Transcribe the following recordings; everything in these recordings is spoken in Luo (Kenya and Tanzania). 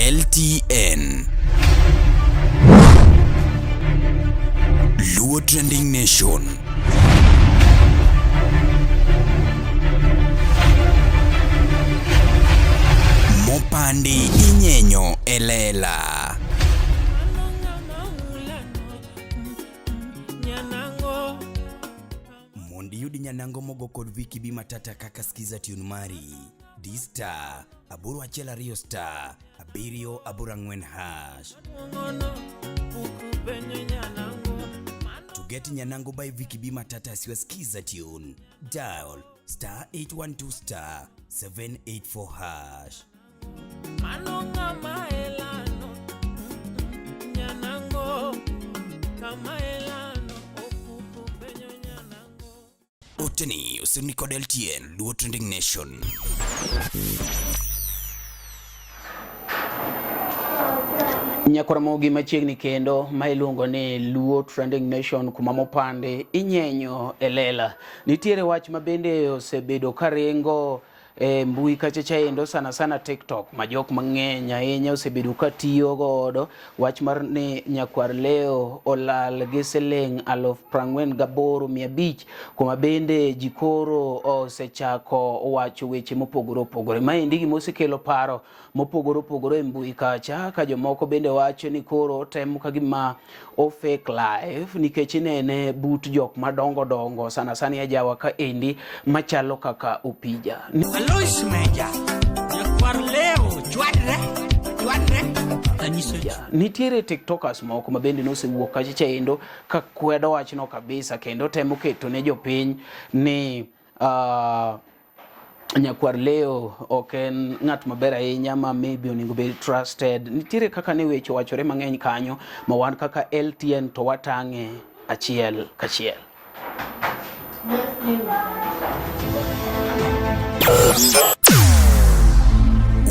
LTN Luo Trending Nation. Mopandi inyenyo elela. Mondi yudi nyanango mogo kod Viki Bi Matata kaka skiza tune mari D-Star aboro achiel ariyo star abiriyo aboro ang'wen hash. To get Nyanango by Viki Bi Matata as your skiza tune, dial star 812 star 784 hash. Oteni usini kod LTN Luo Trending Nation. Nyakoromogi machiegni kendo ma iluongo ni Luo Trending Nation kuma mopande inyenyo elela. Nitiere wach mabende osebedo karingo mbui kachacha endo sana TikTok ma jok mang'eny ahinya osebedo katiyo godo. Wach mar ni nyakwar leo olal gi siling 48,500 kuma bende jikoro osechako wacho weche mopogore opogore. Maendi gima osekelo paro mopogore opogore e mbui kacha ka jomoko bende wacho ni koro temo kagima o fake life nikech inene but jok madongo dongo sana ya jawa ka endi machalo kaka Opija. Alois Meja, nyakwar leo, chwadre. Nitiere TikTokers moko mabende nosewuok kachacha endo ka kwedo wachno kabisa kendo temo keto ne jopiny ni nyakwar leo oken ng'at maber ahinya ma maybe onego bed trusted. Nitiere kaka ne weche wachore mang'eny kanyo ma wan kaka LTN to watang'e achiel kachiel.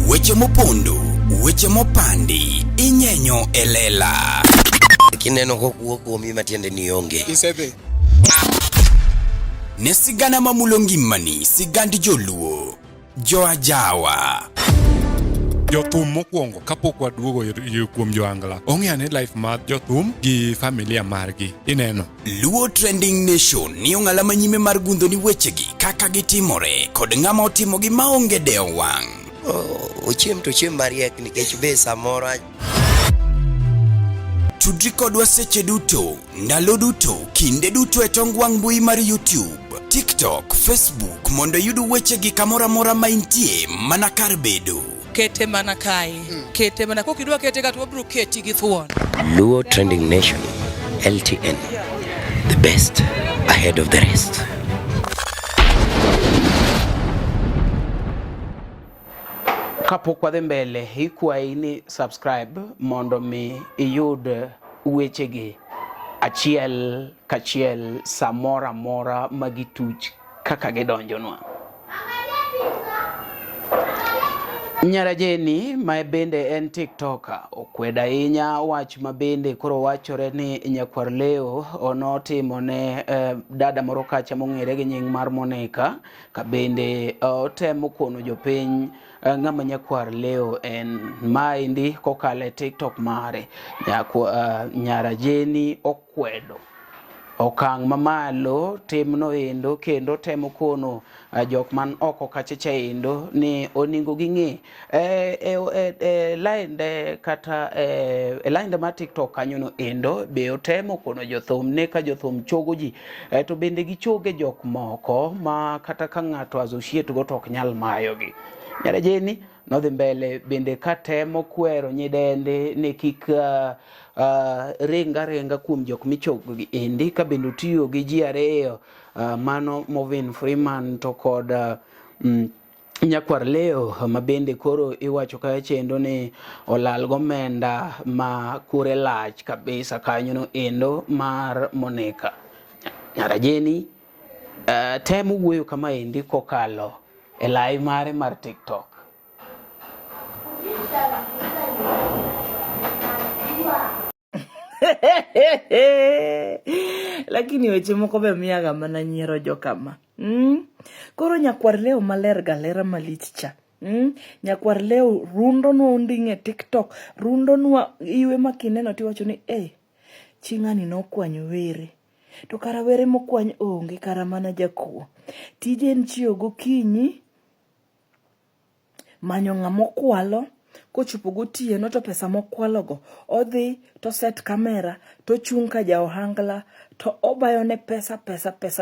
Weche mopondo, weche mopandi inyenyo elela. Kineno kokuo kuomi matiende ni onge. Isebe. Ne sigana mamulo ngimani, sigand joluo, joajawa. Jothum mokwongo kapok waduogo kuom joangla. Ong'e life mar jothum gi familia margi. Ineno. Luo Trending Nation ni ong'ala manyime mar gundo ni wechegi kaka gitimore kod ng'ama otimogi maonge deo wang'. Ochiem to chiem mariek nikech be samoro Tudri kodwa seche duto, ndalo duto, kinde duto e tong wang' mbui mar YouTube, TikTok, Facebook mondo yud wechegi kamora mora ma intie mana kar bedo. Kete mana kai, kete mana kokidwa kete ka to bro keti gi thuon. Luo Trending Nation, LTN, the best ahead of the rest. Kapok wadhi mbele, ikwayi ni subscribe mondo mi iyud wechegi achiel kachiel samora mora magituch kaka gidonjonwa. Nyarajeni ma bende en TikToker okweda ahinya wach mabende koro wachore ni nyakwar leo onotimo ne dada moro kacha mong'ere gi nying mar Monica ka bende otemo kono jopiny ng'ama nyakwar leo en maendi kokale TikTok mare. Nyarajeni okwedo okang' mamalo timno endo kendo temo kono jok man oko kachacha endo ni oningo ging'e lainde kata lainde mar TikTok kanyono endo be otemo kono jothum ne ka jothum chogo ji to bende gichoge jok moko ma kata ka ng'ato associate go to ok nyal mayogi. Nyarajeni nodhi mbele bende katemo kwero nyidende ne kik renga kuom jok michogo gi endi ka bende tiyo gi ji ariyo mano Movin Freeman to kod nyakwar leo ma bende koro iwacho kaya chendo ni olal gomenda ma kure lach kabisa kanyono endo mar Monica. Nyarajeni temo wuoyo kama endi kokalo e live mare mar TikTok. Lakini weche moko be miyaga mana nyiero jo kama. Koro nyakwar leo maler galera malich cha Nyakwar leo rundo no ndinge TikTok, rundo no iwe makineno tiwacho ni chingani no kwanyo were. To kara were mokwany onge kara mana jakuo. Tije en chio gokinyi manyo ng'amo kwalo kochopo gotieno to pesa mokwalo go odhi to set kamera to chung ka ja ohangla to obayo ne pesa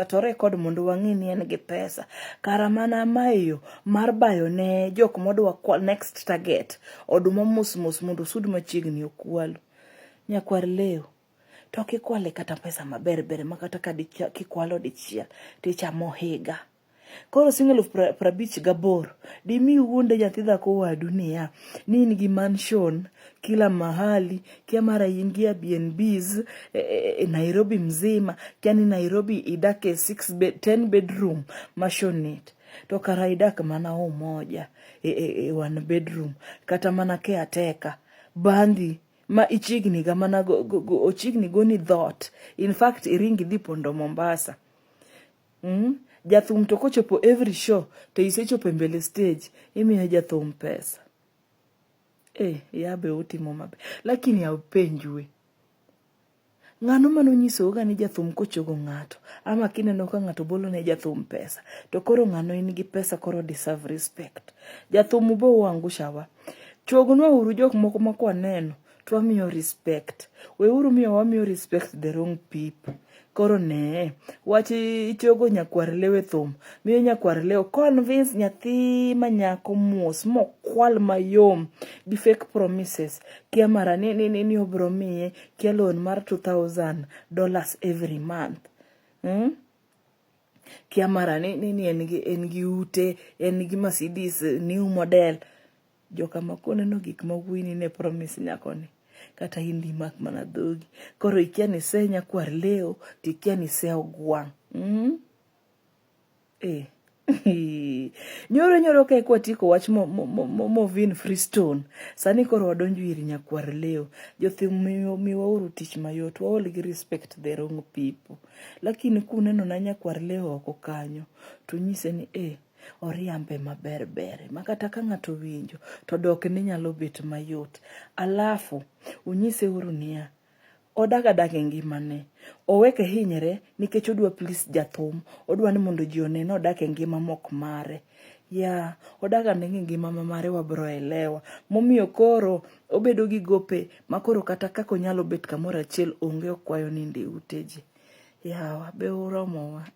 to record mondo wang'e ni en gi pesa. Kara mana mayo mar bayo ne jok modwa kwal next target oduma mus mondo sud machiegni okwalo. Nyakwar leo to kikwale kata pesa maber makata ka kikwalo dichiel tichamo higa. Koro single 58 dimi uonde nyathi dhako wadu niya ni in gi mansion kila mahali kia mara ingi Airbnbs Nairobi mzima kiani Nairobi idake 10 bedroom mashonit to kara idak mana umoja one bedroom kata mana caretaker bandi ma ichigni ga mana ochigni goni dhot. In fact iringi dhi pondo Mombasa. Jathum to kochopo every show to isechopo mbele stage imiyo jathum pesa. Yabe utimo mabe. Lakini ya upenjwe. Ngano mano nyiso ga ni jathum kochogo ng'ato ama kineno ka ng'ato bolo ne jathum pesa to koro ng'ano in gi pesa koro deserve respect. Jathum bo wangushawa. Chogonwa uru jok moko makwaneno to wamiyo respect. We uru miyo wamiyo respect the wrong people. Koro ne wachi itiyogo nyakwar lewe thum miyo nyakwar leo convince nyathi manyako mos mokwal mayom gi fake promises kia mara ni obro miye kia loan mar $2,000 every month. Kia mara ni en gi ute en gi Mercedes new model. Joka makone no gik mawini ne promise nyakoni kata hindi mak mana dhogi. Koro ikia ni se nyakwar leo tikia ni se ogwang. Nyoro ke kwa tiko wach mo vin Freestone sani koro wadonjo iri nyakwar leo jothum miwa uru tich mayot wa all gi respect the wrong people. Lakini kuneno na nyakwar leo oko kanyo to nyise ni oriambe maber makata ka ng'ato winjo to dok ni nyalo bet mayot. Alafu unyise uru niya odaga ngimane oweke hinyre nikech odwa please jathum odwa ni mondo ji oneno odak ngima mok mare. Odaga ngima mare wabro elewa momiyo koro obedo gi gope makoro kata kako nyalo bet kamoro achiel onge okwayo ni ndi uteji. Be uromowa.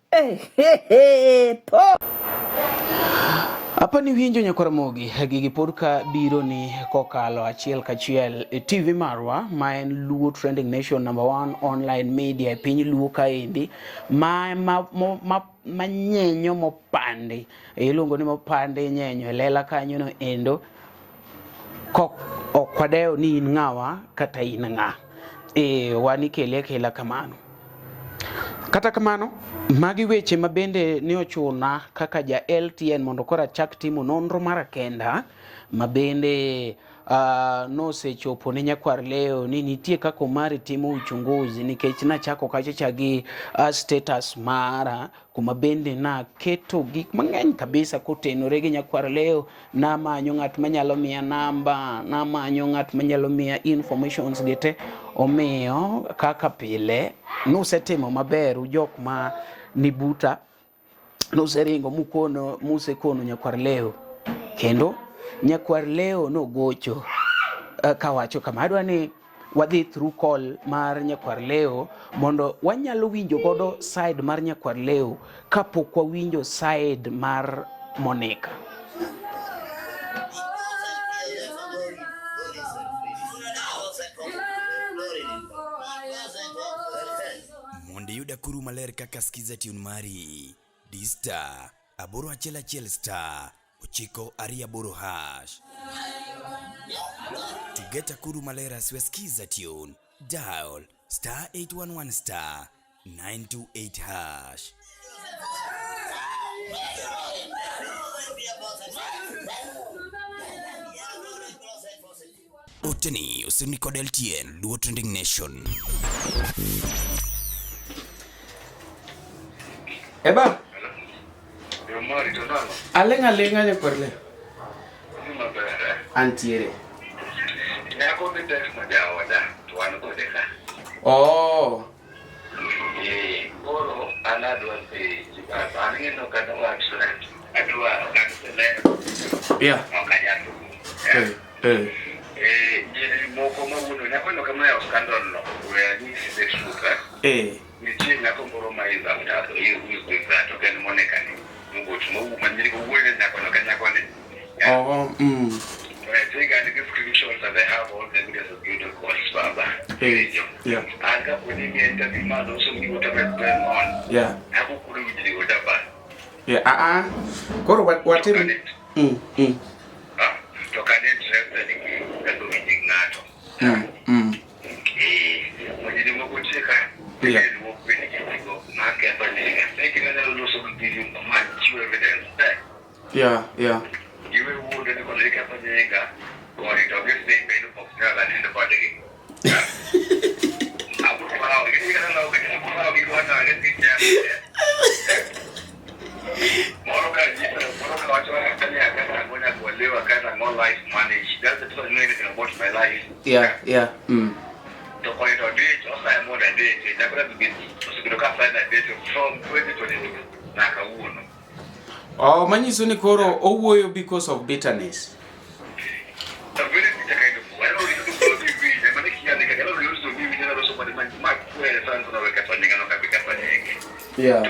Apa ni winjo nyakwar mogi gigi podka biro ni kokalo achiel kachiel TV marwa ma en Luo Trending Nation #1 online media piny Luo kaendi manyenyo mopande iluongo ni mopande nyenyo lela kanyo no endo kok okwadeo ni in ng'awa kata in ng'a wani kela kamano. Kata kamano magi weche mabende ni ochuna kaka ja LTN mondo kora chak timo nonro mara kenda mabende no sechopo ne nyakwar leo ni nitie kako mari timo uchunguzi nikech na chako kachacha gi status mara kuma bende na keto gik mang'eny kabisa kotenore gi nyakwar leo na manyo ng'at manyalo miya namba na manyo ng'at manyalo miya informations gete omiyo kaka pile nusetimo maber ujok ma nibuta nuseringo musekono nyakwar leo kendo nyakwar leo no gocho kawacho kama adwa ni wadhi through call mar nyakwar leo mondo wanyalo winjo godo side mar nyakwar leo kapok wawinjo side mar Monica. Monde yuda kuru maler kaka skiza tune mari D-Star aboro achiel star ochiko aria boro hash. To get a kuru malera skiza tune dial star 811 star 928 hash. Oteni usini kod LTN Luo Trending Nation. Eba alenga nyakwar leo antiere. Nyako mi text mo jaoda to an kode ka. Oh. Koro anadwa pe jibaba ngeno kada wachre. Adwa kansele. Yeah. Okanyalo. Moko mawuno nyako no kama ya scandal no. Where ni se shuka. Ni chinga komboro maiza mtato hiyo kuiza to ken moneka ni. Mungu tumu manjiri ko wele nyako no kanyako ni. Oh. I think I give screenshots that they have all the videos of beautiful calls, Baba. Yeah. I got when you get the man also you would have going on. Yeah. I would put it with the bar. Yeah. Koro what to can it that will be ignato. When you don't go check out, yeah. Market, but they can also give you much evidence there. Yeah. You will wouldn't go look at the nigga, or it obviously made up of girl and in the body. I would allow it. You can allow it. You want to get it there. Moroka, when I will live a kind of more life manage. That's the first anything about my life. Yeah. To point out date, also I'm more than date. It's going to be to look after that date from 2022. Nakawuno. Oh, manyiso ni koro owuoyo because of bitterness. Yeah.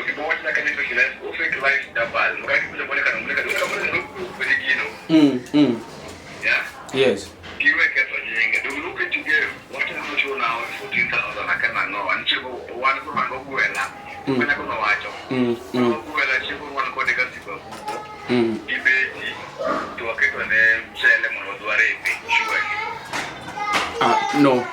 Yes. No.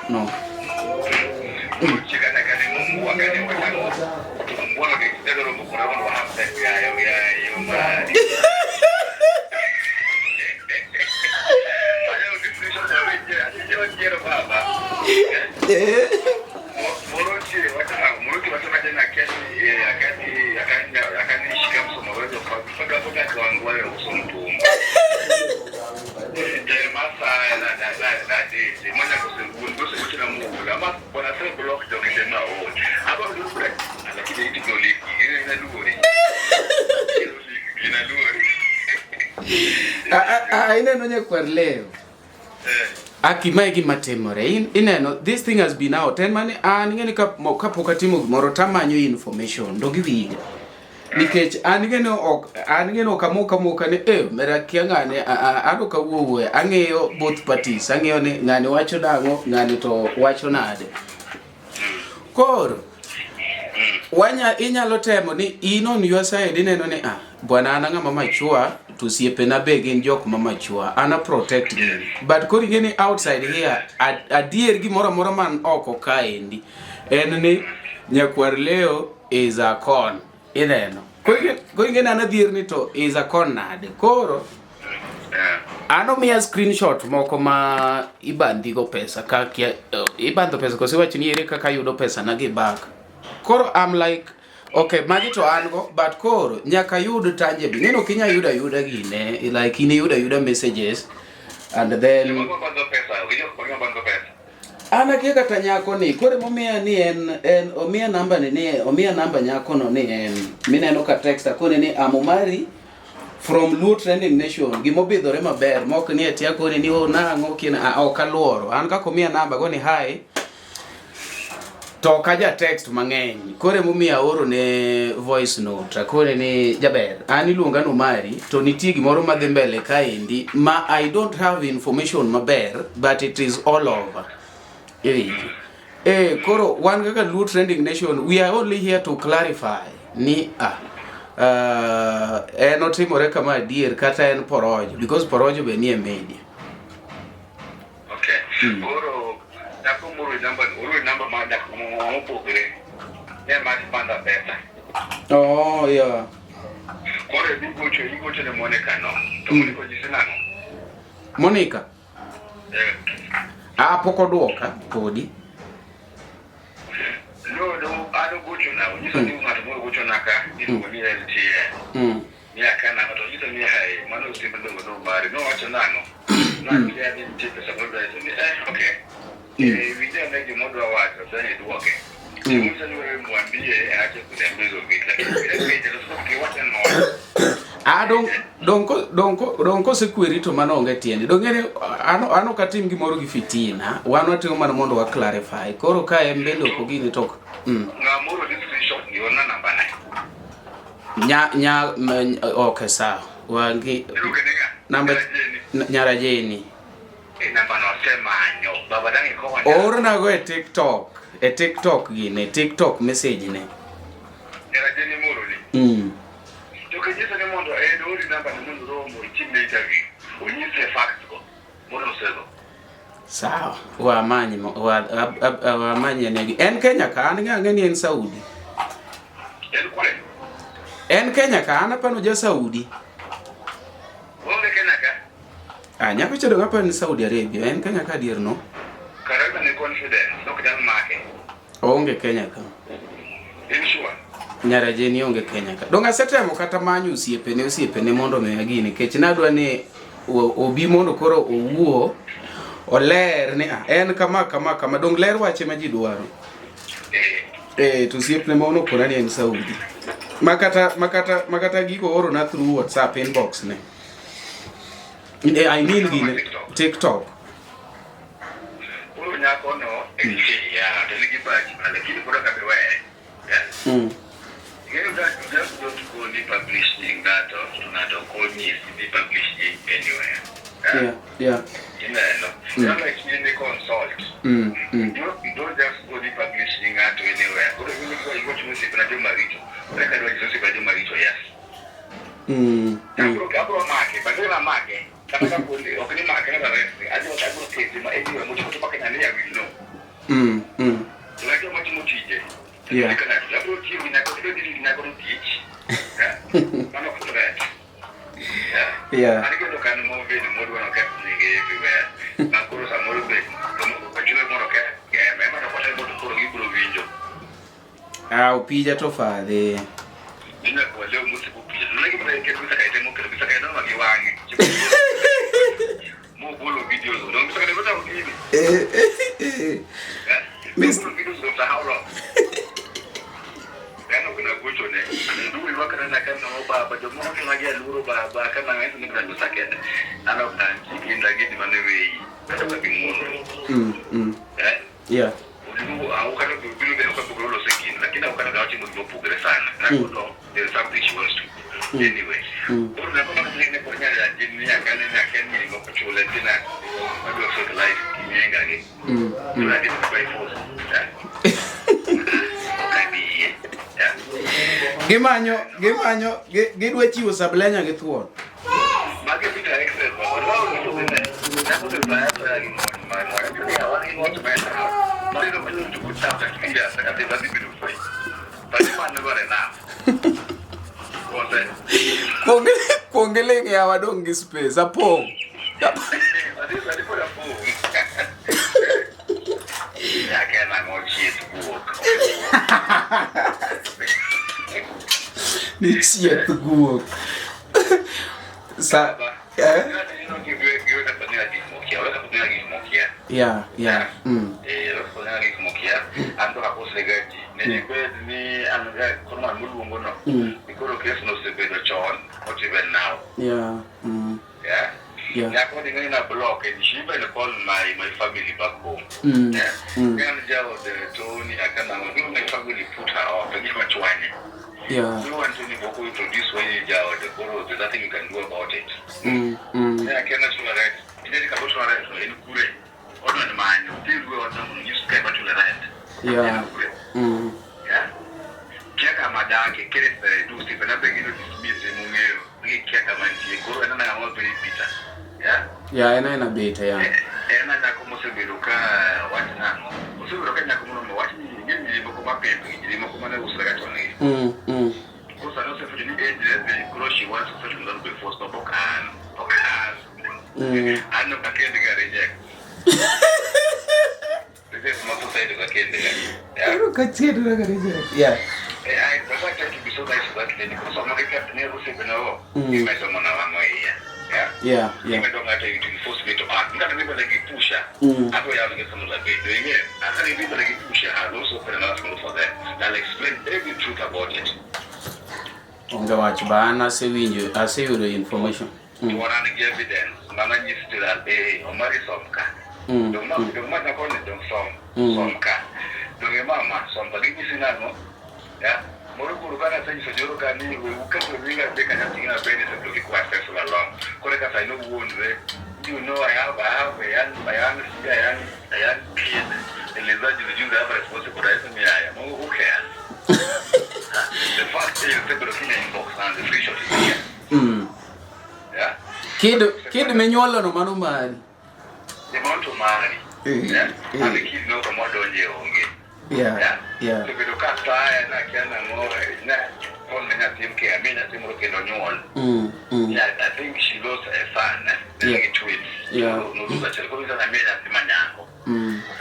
Ineno nyakwar leo. Akima gima timore. Ineno this thing has been out. En mane ngeni kapok atimo gimoro tamanyo information ndo giwinja. Nikech angeno kamoka ni mera kiangane ado kawuowe ang'eyo both parties. Ang'eyo ni ng'ani wacho dango, ng'ani to wacho nade. Koro inyalo temo ni in on your side ineno ni bwana ana ng'ama machua to siepena be gin jok mamachua ana protect them, but kori gini outside here adier gimoro moro man oko kaendi en ni nyakwar leo is a con ineno kori gini ana dhier ni to is a con nade. Koro ano miya screenshot moko ma ibandhigo pesa kakia ibandho pesa kosi wach ni ere kaka yudo pesa na gi back. Koro I'm like okay, magi to ango, but koro nyaka yud tangible. Neno kinya yuda gine, like ini yuda messages and then ana kia kata nyako ni kore momia ni en omia number ni omia number nyako no ni en mineno ka text akone ni amomari from Luo Trending Nation gimobidhore maber mok ni atia kone ni nango kina okaluoro an ka komia number go ni hi to kaja text mang'eny kore mumia oro ne voice note akone ni jaber an iluonga no mari to nitie gimoro madhi mbele kaendi ma I don't have information maber but it is all over. Koro wan kaka Luo Trending Nation we are only here to clarify ni en otimore kama adier kata en porojo because porojo be nie media. Okay. Oro number manda como pokere. Ne ma panda pesa. Oh yeah. Kore digo che le Monica no. To Monica jisenano. Monica. Poko duoka podi. No, I don't go to now. You don't know go to Naka. You know me LTA. Yeah, can I not you me hey, Manu Simon no bari. No, what's nano. Vijana wengi modo wa watu sasa ni duoke. Mtu ni wewe mwambie aache kutembeza vitu lakini donko sekweri to mano onge tiende dongene ano katim gimoro gi fitina wan watimo mana mondo wa clarify koro ka en bende ok gini tok ngamoro ni screenshot ni ona namba okay sawa wangi namba Nyarajeni namba no sema nyo baba dangi ko orna go e TikTok gine TikTok message ne Nyarajeni moro ni Tukijisa ni mondo dori namba ni mundu romo ichime interview unyise facts ko mono selo sawa wa manyi negi en Kenya ka an ng'eni en Saudi en Kenya ka an apano ja Saudi onge Kenya ka nyako chedo ngapa ni Saudi Arabia en Kenya ka dier no karaba ni confidence no kidan make onge Kenya ka sure Nyarajeni onge Kenya ka donga setemo kata manyu osiepene mondo me agini kech nadwa ni obi mondo koro owuo oler ni en kama dong ler wache ma ji dwaro to siepne mono kona ni en Saudi makata giko oro na through WhatsApp inbox ne I mean gine TikTok uru nyako no ya telegi baji lakini bora kabewa don't go ni publishing that or not call me be publishing anywhere. Yeah. You're like the consult. You don't just go the publishing that anywhere. Go to music na jo maricho. Reka do jizo sibajo maricho yes. Kabro make, badala make. Kama kundi, okini make na rest. Aje wakabro kezi ma ebi wa mtu kutoka Kenya ya will know. Unajua mtu mtije. Yeah. Kana kabro kezi na ko teach. Mano kutoka. Yeah. Ani ko kan mo be ni mo do na ka ninge everywhere. Na ko sa mo be. Ko chule mo no ka. Me ma ko ta mo ko ro ibro vinjo. Upija to fadhe. Nina ko leo musi kupija. Nunagi mna ke bisa kaite mo ke bisa kaite no magiwangi. Mo bolo videos. Don't bisa kaite ko hivi. Mr. videos go ta how long? Kuna gocho ne ndugu iwaka na kana baba jo mo ngia luro baba kana ngani ni kana sakenda ana kanti kinda gidi manewe kata kwa bimuno yeah ulimu au kana bilu beno kwa bugolo sekin lakini au kana gachi mo progress sana na kuno there is something she wants to anyway na kama ni kwa nyanya ya jini ya kana na kenya ni kwa chule tena bado so life kinyenga ni tunadi by force Gimanyo gidwa chiwo sablenya gi thuon. Mage pita excel ba. Wala ni to ne. Na ko te ba ya ni ma ya wani ni to ba. Mali do ko tu ta ta kira sa te ba bidu foi. Ba ni ma ne gore na. Kongele ya wadongi space apong. Adi ko da po. Ya ke na mo chi tu. Nixie at the Google. Yeah. Yeah. According in a block, and she better call my family back home. Tony, I can my family put her off and give much wine. Yeah. You want to introduce when you go the guru, there's nothing you can do about it. I cannot tolerate. You didn't come to tolerate in Kure. Or not mine, you go on, you scare to the rent. Yeah. Yeah. Check out my dog, get it, do Stephen, I begin to dismiss him. We check out my go and I want to be bitter. Yeah, and I'm a bit, yeah. And I come to be look what now. So look at Nakumo, watch me, give me Mokoma paper, the Mokomana was like only. Because I know for the age, she wants to settle down before stop or cars. I know I can't reject. This is not to say that I can't reject. Yeah. I prefer to be so nice that because I'm not a captain, never say no. You met someone along my ear. Yeah. Even though I tell you to force me to act, not people like pusher. I go out and get some of that. Doing it. I tell you people like pusher. I also put another school for that. I'll explain every truth about it. Onge wach bana sewinjo aseyudo information. You want to give evidence? Nana used to that. Omari somka. Don't not call it somka. Don't your mama somka. Give me sinano. Yeah. Morukuru kana sasa sojoro kani ukati winga beka na tingina bene so to request for long. Koreka sai no wonde. You know I have kid. And the judge have responsibility for me. I am who cares. The fact is the Burkina inbox and the free shot here. Yeah. Kid menyolo no manu mari. The amount to marry. Yeah. And the kid no come out on you. Yeah. So we look at time na kiana more na on na team ke amina team ro ke no nyol. Yeah, I think she lost a son. Like twins. Yeah. No lose a child. Na amina team nyango.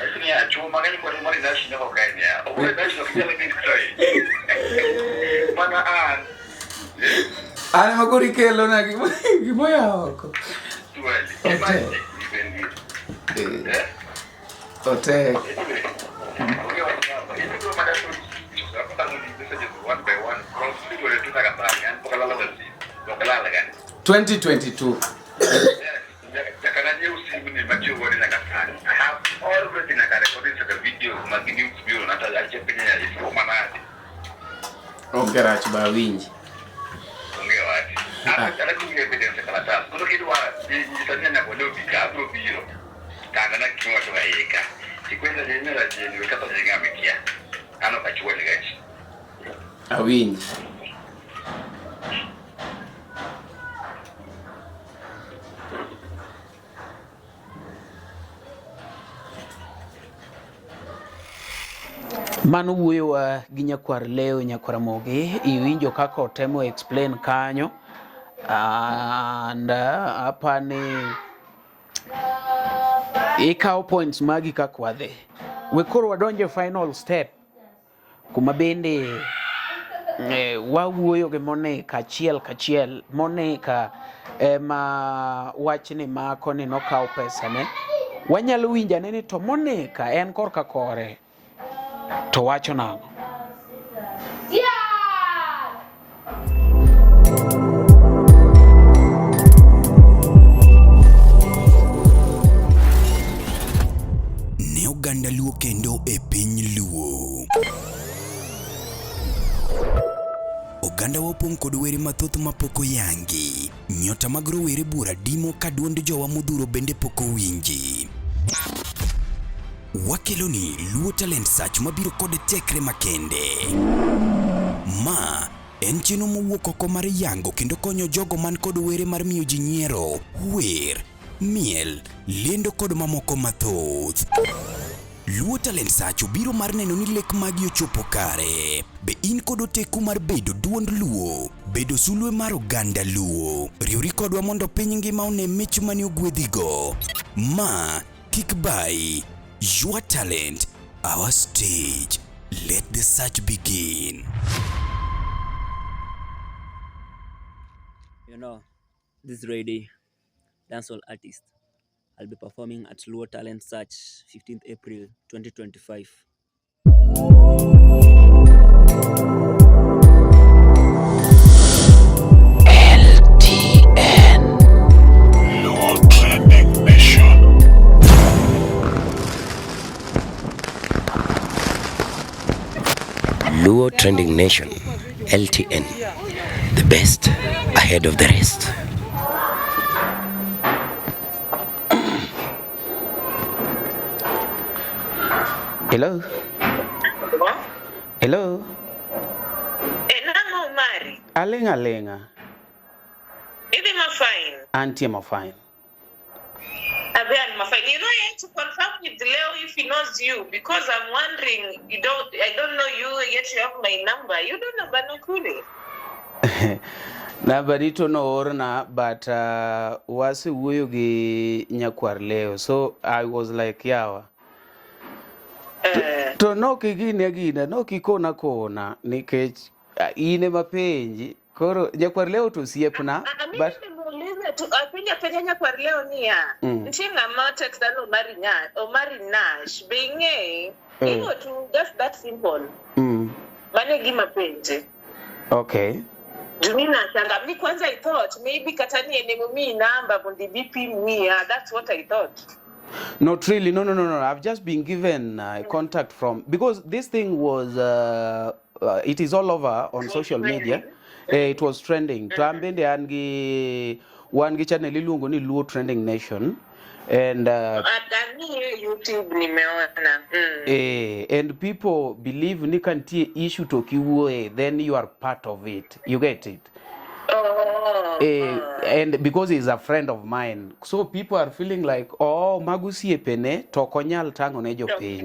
Lakini ya chuma gani kwa mwana na shi na Kenya. Owe na shi kwa ni story. Mana Ana makuri kelo na gimoya hoko. Tuwali. Ote. One by one, 2022. I have already recorded the video. Ongerach ba winji. Awinji. Manu wuoyo gi nyakwar leo nyakwar mogi iwinjo kaka otemo explain kanyo and apani ikaw points magi kaka wadhi we koro wadonje final step kuma bende wawuoyo gi Monica kachiel Monica ema wachni mako ni nokaw pesa ne wanyalo winjane ni to Monica en korka kore to wacho nango. Ne oganda Luo kendo e piny Luo. Oganda wapong kod were mathoth mapoko yangi. Nyota mag rowere bura dimo ka duond jowa modhuro bende poko winji. Wakeloni Luo Talent Search mabiro kod tekre makende. Ma en chino mowuok oko mar yango kendo konyo jogo man kod were mar miyo ji nyiero, wer, miel, lendo kod mamoko mathoth. Luo Talent Search obiro mar neno ni lek magi ochopo kare. Be in kod oteku mar bedo duond Luo, bedo sulwe mar oganda Luo. Riwri kodwa mondo piny ngima one mich mani ogwedhigo. Ma kik bai. Your talent, our stage. Let the search begin. You know, this is Ray, dancehall artist. I'll be performing at Luo Talent Search 15th April 2025. Luo Trending Nation, LTN, the best ahead of the rest. Hello? Hello? Nango Mari. Alenga. Ibi mafine. Auntie mafine. Abian mafine. You know, you have to confirm with Leo if he knows you because I'm wondering. I don't know you yet. You have my number. You don't know Banokuli. Nabarito no orna, but wasi wuyo gi nyakwar leo. So I was like, yawa. To no kigina no kikona nikech ine mapenji koro nyakwar leo to siepna but Apenya nyakwar leo niya. Nitie ng'ama text ano Omari Nash. Binge. Ino tu just that simple. Mane gima penje. Okay. Jumina shanga mi kwanza I thought maybe katani ene mi number mundi BP mia. That's what I thought. Not really. No. I've just been given contact from, because this thing was it is all over on social media. It was trending. Twambende angi wangi channel ilungo ni Luo Trending Nation, and YouTube nimeona. And people believe ni kantie issue tokiwe, then you are part of it. You get it? And because he's a friend of mine, so people are feeling like, oh, magusie pene tokonyal tango ne jopiny.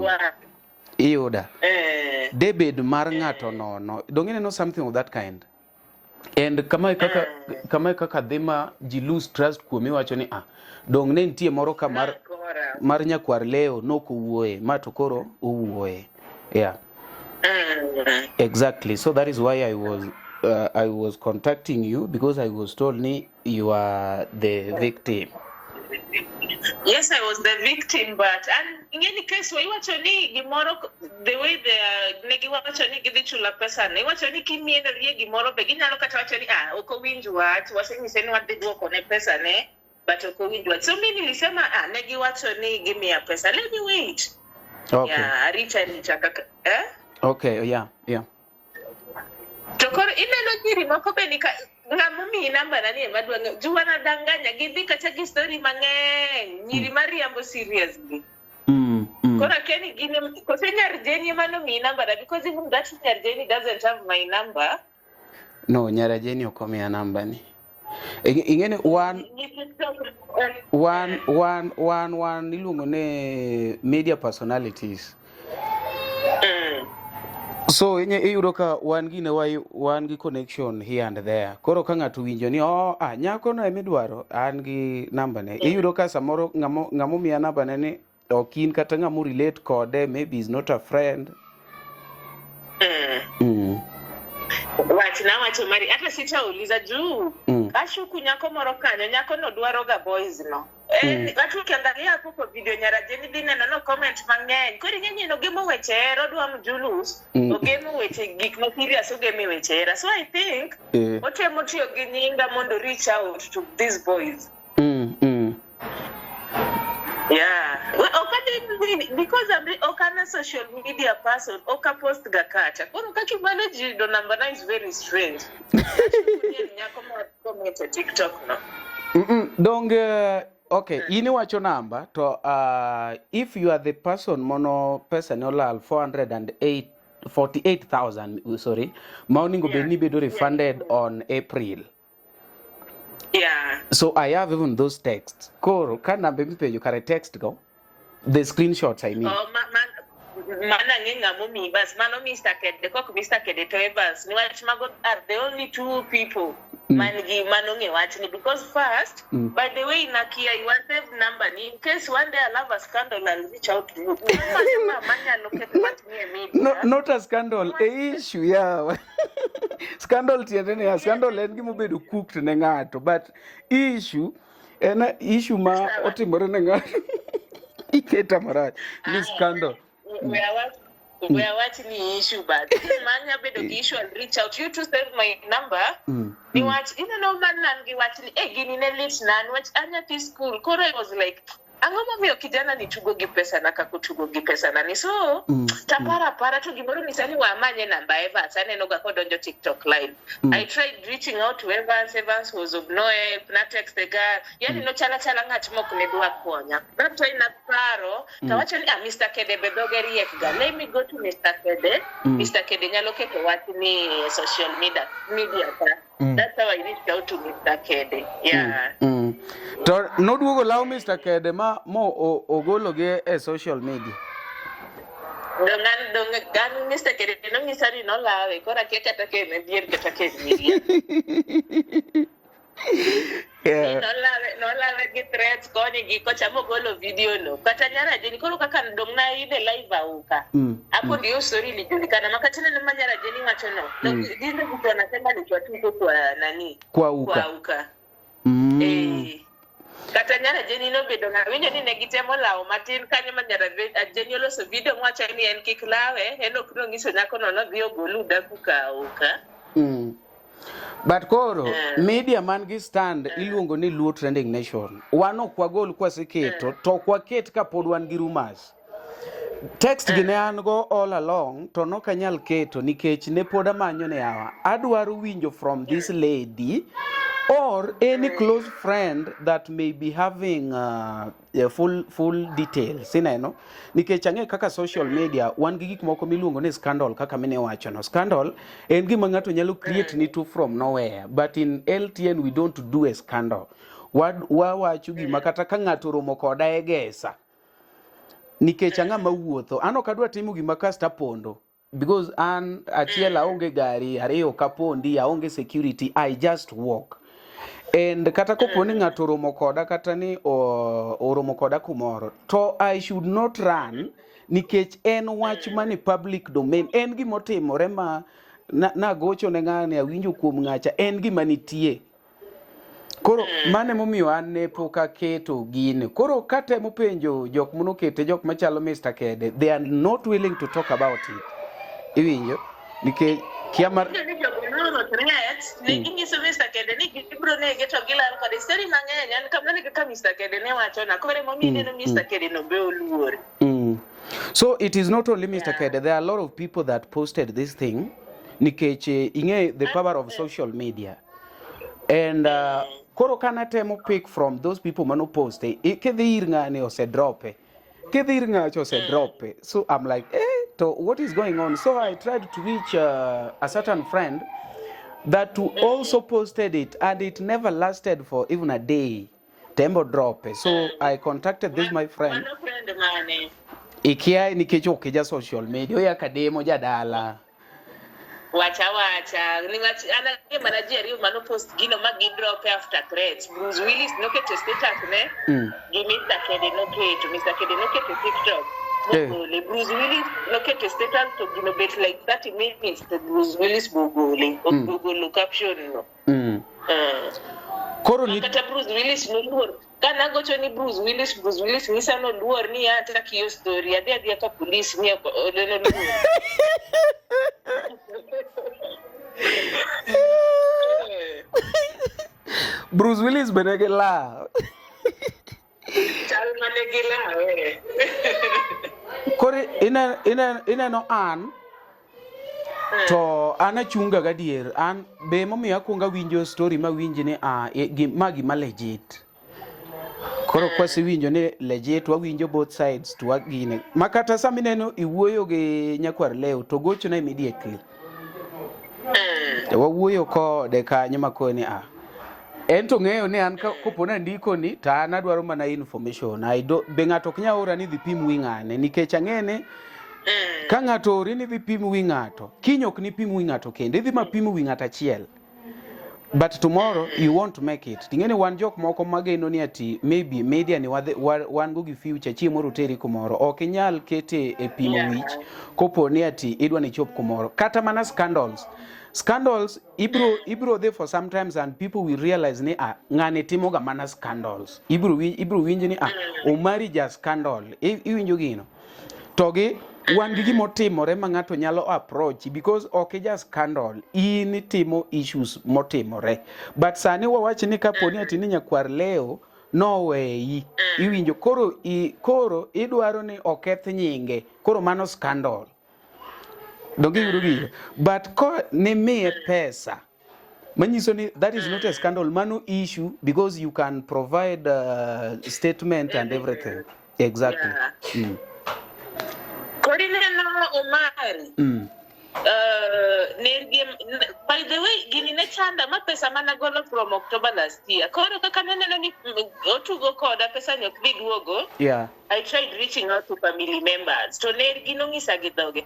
Iyuda. David Marngato no. Don't you know something of that kind? And kama kaka dema ji lose trust kuomi wacho ni dong ne ntie moro ka mar nyakwar leo no kuwuoye ma to koro uwuoye. Yeah. Exactly. So that is why I was contacting you, because I was told you are the victim. Yes, I was the victim, but in any case, we watch only Gimoro the way the negi watch only give it to la person. They watch only give me and the Gimoro begin a look at actually Oko Winduat was saying what they do on a person, but Oko Winduat. So many listen, negi watch only give me a person. Let me wait. Okay. Yeah, Richard. Okay, yeah. Tokoro imelo jiri moko be nika ngamumi namba nani madwanga juwana danganya gidhi kata gi story mang'eny nyiri mariambo seriously. Kora keni gine kosenya Jenny mano mi number, because even that Jenny doesn't have my number. No, nyara Jenny okomia number ni. Ingene one nilungo ne media personalities. So iyudo ka wan gi connection here and there. Koro ka ng'ato winjo ni nyako no emidwaro an gi namba ne. Iyudo ka samoro ng'amo miya namba ne ni okin kata ng'amo relate kode, maybe is not a friend. Wati na wacho mari hata sitauliza juu. Ashuku nyako moro kanyo, nyako no dwaro ga boys no. Watu ukiangalia hapo kwa video nyara Jenny dine no comment mang'eny. Kori nyenye no gemo wechero dwa mjulus. Ogemo weche gik ma serious ogemo wechera. So I think otemo tiyo gi nyinga mondo reach out to these boys. Yeah. Well, because I'm a social media person, Oka post gakata. Kono kaki manage the number 9 is very strange. Comment TikTok no. Dong okay, ini wacho namba to if you are the person mono personal 48,000 sorry, morning go be bedo refunded on April. Yeah. So I have even those texts. Koro kana be mpe you carry text go. The screenshots I mean. Mana ngenga mumi bas mano Mr. Kede kok Mr. Kede to ebas ni wach mago are the only two people mangi manonge watch ni, because first by the way Nakia you want save number ni in case one day I have a scandal I'll reach out to you. Not a scandal, a issue, yeah. Scandal tiendene, scandal engi mobedo cooked ne ngato, but issue ena issue ma otimore ne ngato. Iketa marach. This scandal. We are watching the issue, but man have the issue and reach out. You to save my number. You watch, no man and watching again in a list nan watch anya to school. Kora was like, angoma mio kijana ni tugogi pesa na kakutugogi pesa na ni so tapara para tu gimoro ni sani wa amanye namba Evans ane noga kodonjo TikTok live. I tried reaching out to Evans was of no help, na text the guy yani no chala ngati moko ne dwa konya. That why na paro tawacho ni Mr. Kede bedogeri yekga. Let me go to Mr. Kede. Mr. Kede nyalo keto wati ni social media ka. That's how I reached out to Mr. Kede. Yeah. To no duogo law Mr. Kede ma mo ogologe e social media. Dongan Mr. Kede no ngisari no lawe kora keka take me bier keta ke media. Yeah. No lawe gi threats koni gi kocha mo golo video no. Kata nyara Jenny koro kaka dongna ide live auka. Hapo ndio story ilijulikana makatana na nyara Jenny wacho no. Ndio mtu anasema ni watu kwa nani? Kwa uka. kata nyara Jenny no bedo na winjo ni ne gitemo lawo matin kanyo ma nyara Jenny oloso video mwacho ni en kik lawe en ok no ngiso nyako no dhi ogolu daku ka oka. But koro media man gi stand iluongo ni Luo Trending Nation. Wan ok wagol kwaseketo to kwaket ka pod wan gi rumors. Text gi ne an go all along to no kanyal keto nikech ne pod amanyo ne awa. Adwaro winjo from this lady or any close friend that may be having full details. Sineno nikech ang'e kaka social media wan gi gik moko miluongo ni scandal kaka mine wacho no. Scandal en gima ng'ato nyalo create ni to from nowhere, but in LTN we don't do a scandal. Wawacho gima kata ka ng'ato romo koda e gesa nikech ang'a mawuotho an ok adwa timo gima kasta pondo because an achiel aonge gari, ariyo kapondi aonge security, I just walk. And kata koponi ng'ato romo koda kata ni oromo koda kumoro to I should not run nikech en wach mani public domain, en gima otimore ma na gocho ne ng'ani awinjo kuom ng'acha, en gima nitie. Koro mane momiyo an ne pok aketo gine. Koro katemo penjo jok monokete, jok machalo Mr. Kede, they are not willing to talk about it. Iwinjo nikech kiamar Nigi nyiso Mr. Kede ni gibro ne geto gilal kod story mang'eny an kamane kaka Mr. Kede ne wacho na kore momine no Mr. Kede no be oluor. So it is not only Mr. Kede, there are a lot of people that posted this thing nikech inge the power of social media. And koro kana temo pick from those people mano poste kedhir ng'ani ose drope, kedhir ng'acho ose drope. So I'm like so what is going on? So I tried to reach a certain friend that also posted it, and it never lasted for even a day. Tembo drop. So I contacted this my friend. Ikia nikech okija social media ya kademo jadala. Wacha ni ana manager mano post gino magi drop after threats. Bruce Willis no ke status ne. Gi Mr. Kede no ke TikTok. Bruce Willis no ke status to gino bet like 30 minutes to Bruce Willis Google caption no. Koro ni kata Bruce Willis no luor. Kana gocho ni Bruce Willis nisa no luor ni ata kiyo story ade ka police ni no luor. Bruce Willis benegela. Chal manegela Kore ina no an to ana chunga gadier an be momiyo akwonga winjo story ma winji ni magi ma legit. Koro kwasi winjo ni legit wawinjo both sides to wagine makata samineno iwuoyo gi nyakwar leo to gocho na immediately. Wawuoyo kode kanyo makoni ento ng'eyo ni an kopona ndiko ni ta an adwaro mana information. Be ng'ato ok nyaora ni dhi pim wi ng'ane nikech ang'ene ka ng'ato ori ni dhi pim wi ng'ato kiny ok ni pim wi ng'ato kende idhi ma pim wi ng'ato achiel, but tomorrow you want to make it. Ting'eni wan jok moko mageno ni ati maybe media ni wan go gi future chiemo roteri kumoro ok inyal kete e pimo wich kopo ni ati idwa ni chop kumoro. Kata mana scandals ibro there for sometimes and people will realize ni ng'ane timo ga mana scandals. Ibro winji ni omari ja scandal iwinjo gino togi wan gi gimo timore ma ng'ato nyalo approach because ok ja scandal in timo issues motimore, but sani wawachi ni kaponi ati ni nyakwar leo no way iwinjo koro idwaro ni oketh nyinge koro mano scandal dongi yudo. But ko ni miye pesa manyiso ni that is not a scandal, mano issue because you can provide a statement and everything. Exactly. Omari. By the way, gini ne chanda ma pesa mana golo from October last year. Koro kaka neno ni otugo koda pesa nyok biduogo. Yeah. I tried reaching out to family members. To ner gino ngisa gidoge.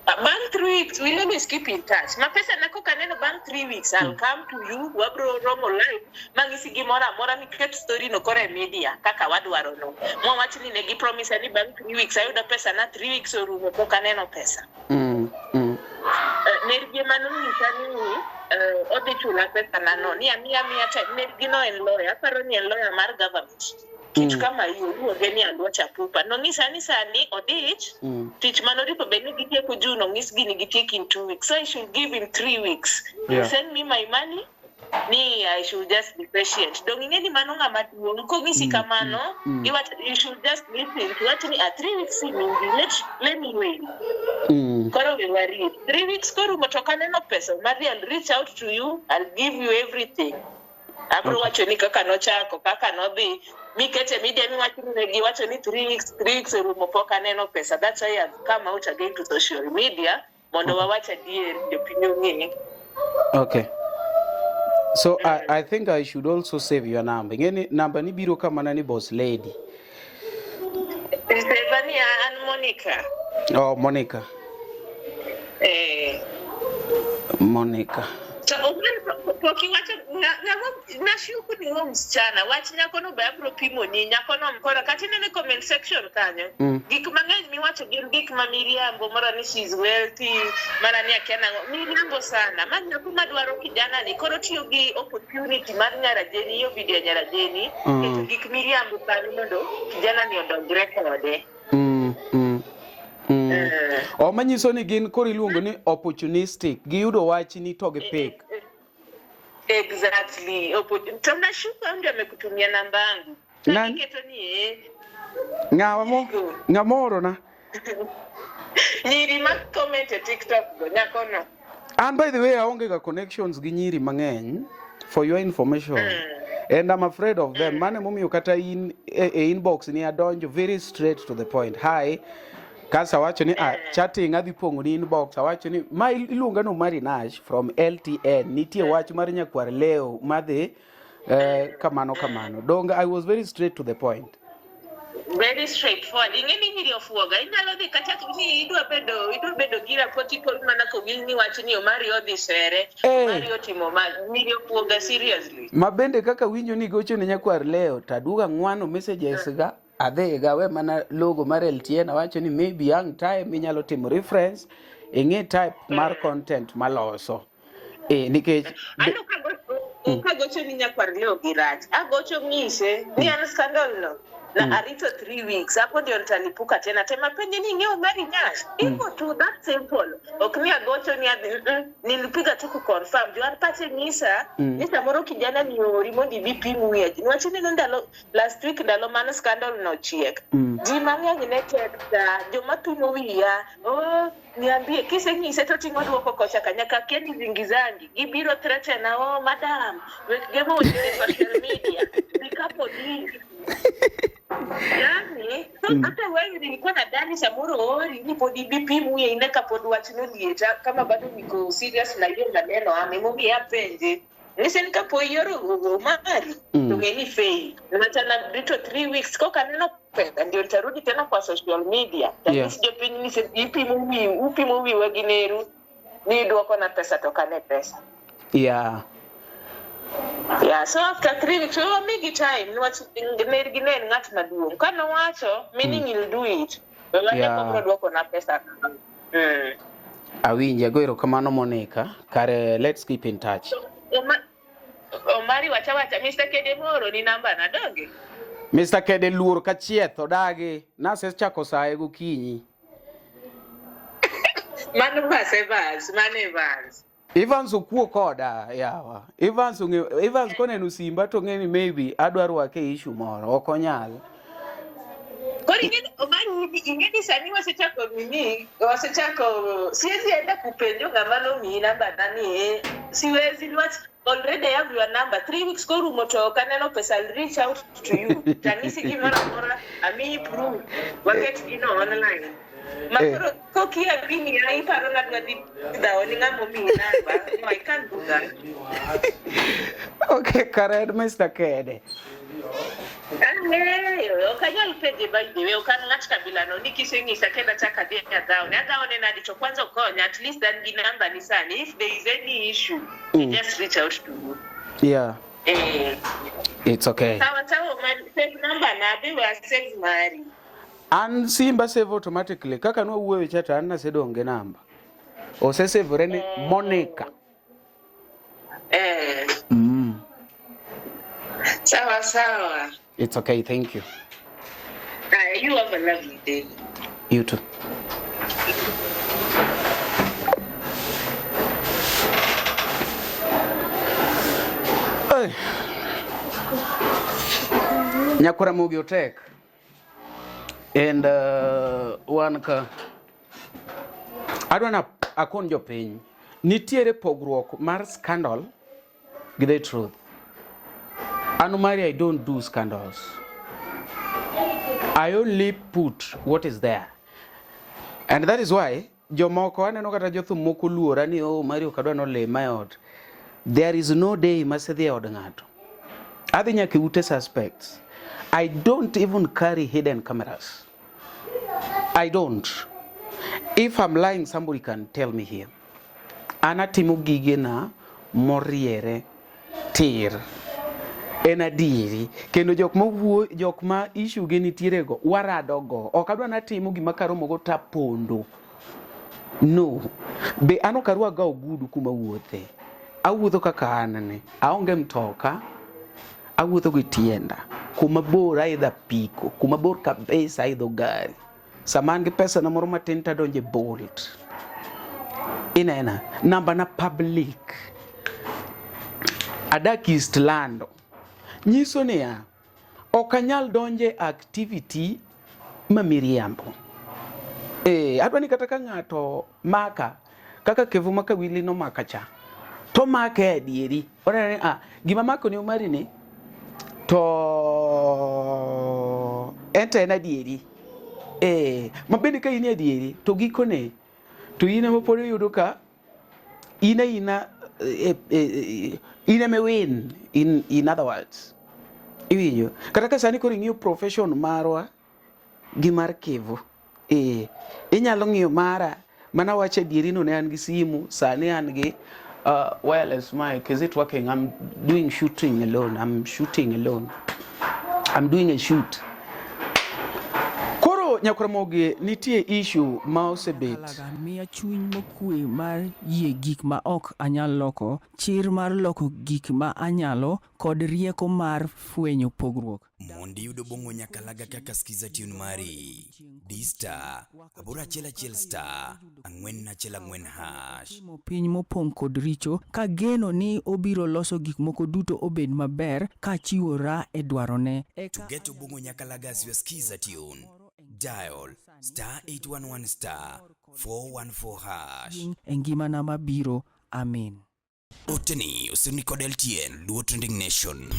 Bang 3 weeks, we let me keep in touch. Ma pesa nako kaneno bang 3 weeks, I'll come to you, wabro romo live. Mangisi gimora mi create story no kore media. Kaka wadwaro no. Mwa wachini negi promise ni bang 3 weeks. Ayuda pesa na 3 weeks orumo po kaneno pesa. nergi manonyisa ni odhi chula pesa nano ni amia nergi no en lawyer, aparo ni en lawyer mar government. Tich kama hiyo luonge ni Alua Chapupa. Nong'isa ni sani odich, tich manoripo bende gitieko June, ong'isgi ni gitieko in 2 weeks. So I should give him 3 weeks. Yeah. Send me my money. Ni I should just be patient. Dong ingeni mano ngama duong kongisi kamano, you should just listen to what me 3 weeks mingi. Let me wait. Koro we worry. 3 weeks koro motokane no pesa. Mari I'll reach out to you. I'll give you everything. Abro wacho ni kaka nochako, kaka nodhi. Mi kete media mi wacho ni wacho ni 3 weeks rumo poka neno pesa. That's why I've come out again to social media. Mondo wawacha the opinion ni. Okay. So I think I should also save your number. Ngeni number ni biro kama nani boss lady. Stefani and Monica. Oh, Monica. Monica. So pokiwacho nashuku ni huyo msichana wachi nyako no babro pimo ni nyako no mkora kati nene comment section kanyo gik mang'eny miwacho gin gik ma miriambo mara ni she's wealthy mara ni akiana miriambo sana ma nyako madwaro kijana ni koro tiyo gi opportunity mar nyarajeni hiyo video nyarajeni keto gik miriambo kanyo mondo kijana ni odongre kode. O manyiso ni gin koro iluongo ni opportunistic, giyudo wach ni to gi pick. Exactly. Tuna shuka ndio amekutumia namba yangu. Niketo ni Ngamoro na. Nyiri ma comment TikTok go nyakono. And by the way, aonge ga connections gi nyiri mang'eny for your information. And I'm afraid of them. Mane momiyo kata in inbox ni adonjo very straight to the point. Hi. Kasa wacho ni chatting adhi pongo ni inbox wacho ni ma iluonga no Marinash from LTN nitie wach mar nyakwar leo madhi kamano donga I was very straight to the point. Very straightforward. Ingeni nyiri ofuoga inyalo dhi kata ni idwa bedo gira protocol mana ko gilni wacho ni Omari odhi sere Omari otimo ma nyiri ofuoga seriously. Mabende kaka winjo ni gocho ne nyakwar leo taduga ngwano messages ga adhega we mana logo mar LTN wacho ni maybe young time inyalo timo reference ing'e type mar content maloso nikech kagocho ni nyakwar leo girach agocho ng'ise ni an scandal no na arito 3 weeks hapo ndio nitalipuka tena tema penye ni ngeo Mari Nyash iko tu that simple okni agocho ni nilipiga tu confirm ndio anapate ngisa nisa moro kijana ni orimondi bipimu weird ni wacho ni ndalo last week ndalo man scandal no chiek ji mang'eny ne tekta joma tumo wiya niambie kise ngise to tingo duoko kocha kanyaka kendi zingizangi gibiro threaten na madam wek gemo on social media bikapo ni yani hata wewe nilikuwa nadhani Samuro ni podi bipimu ye ineka podi wachino lieta kama bado niko serious na hiyo maneno amemwambia yapende nise nikapo yoro Mari tungeni fail natana brito 3 weeks kwa kaneno penda ndio nitarudi tena kwa social media sio pini nise upimu wagineru ni duoko na pesa tokane pesa Yeah, so after 3 weeks, we will make it time. What's nerginen ngat maduong. Kana wacho, meaning you'll do it. Awinja goero kamano Monica. Kare, let's keep in touch. Omari wacha Mr. Kede moro ni namba na doge. Mr. Kede luor ka chietho dagi. Nase chako sae gokinyi. Mano Evans. Evans okuo koda yawa. Evans koneno simba to ng'eni maybe adwaro wake issue moro okonyal. Kori ingeni sani wasechako siwezi enda kupenjo ng'amano mi namba nani siwezi already have your number 3 weeks go rumoto kaneno pesa I'll reach out to you tanisi kimara mora ami prove waket ino online. Makoro kokia bini ai paro na dwadi daoni ngamo mi namba no I can't do that. Okay, Karen, Mr. Kede. Okanyal pege by the way okangat kabila no nikisengi sakenda chaka dia daoni adaone na dicho kwanza ukonya at least that gi number ni sana if there is any issue just reach out to you. Yeah. It's okay. Sawa my save number na be we save Mari. And Simba save automatically. Kaka no uwe chata anna sedonge namba. osesevore ni Monica. Sawa. It's okay, thank you. You have a lovely day. You too. Nyakura Mugiotek and wanka adwana akon jopiny nitiere pogruok mar scandal gi the truth. Anumari, I don't do scandals. I only put what is there. And that is why jomoko aneno kata jothum moko luora ni Mario kadwa no le mayot. There is no day masedhi od ng'ato. Adhi nyaka ute suspects. I don't even carry hidden cameras. I don't. If I'm lying, somebody can tell me here. Anatimo gige na moriere tir. En adieri kendo jok ma issue ge nitiere go warado go. Ok adwa natimo gima karomo go tapondo. No. Be ano karwa ga ogudu kuma wuothe. Awuotho kaka anane. Aonge mtoka. Awuotho gi tienda. Kuma bor aidha piko. Kuma bor kabisa aidho gari. Saman gi pesa na moro matin tadonje Bolt. Inena. Namba na public. Adak East Lando. Nyiso niya. Okanyal donje activity mamiriambo. Adwa ni kata ka ng'ato maka. Kaka Kevo maka wili no maka cha. To maka adieri. Ora gima mako ni umari ni. To enta en adieri. Mabende ka ini adieri. To gikone. To ina mapore yudo ka. Ina me win. In other words. Iwiyo. Kata ka sani kori ng'iyo profession marwa. Gimar Kevo. Inyalo ng'iyo mara. Mana wache adieri no ne an gi simu. Sani an gi wireless mic. Is it working? I'm doing shooting alone. I'm shooting alone. I'm doing a shoot. Koro Nyakuramogi nitie issue ma osebet. Miya chuny mokwe mar yie gik ma ok anyal loko, chir mar loko gik ma anyalo kod rieko mar fwenyo pogruok. Mondi yudo bongo nyakalaga kaka skiza tune mari D-Star abura chela star angwen na chela ngwen hash piny mopong kod richo ka geno ni obiro loso gik moko duto obed maber ka chiwora e dwarone. To get bongo nyakalaga skiza tune dial star 811 star 414 hash engimana mabiro. Amen. Oteni usini kod LTN Luo Trending Nation.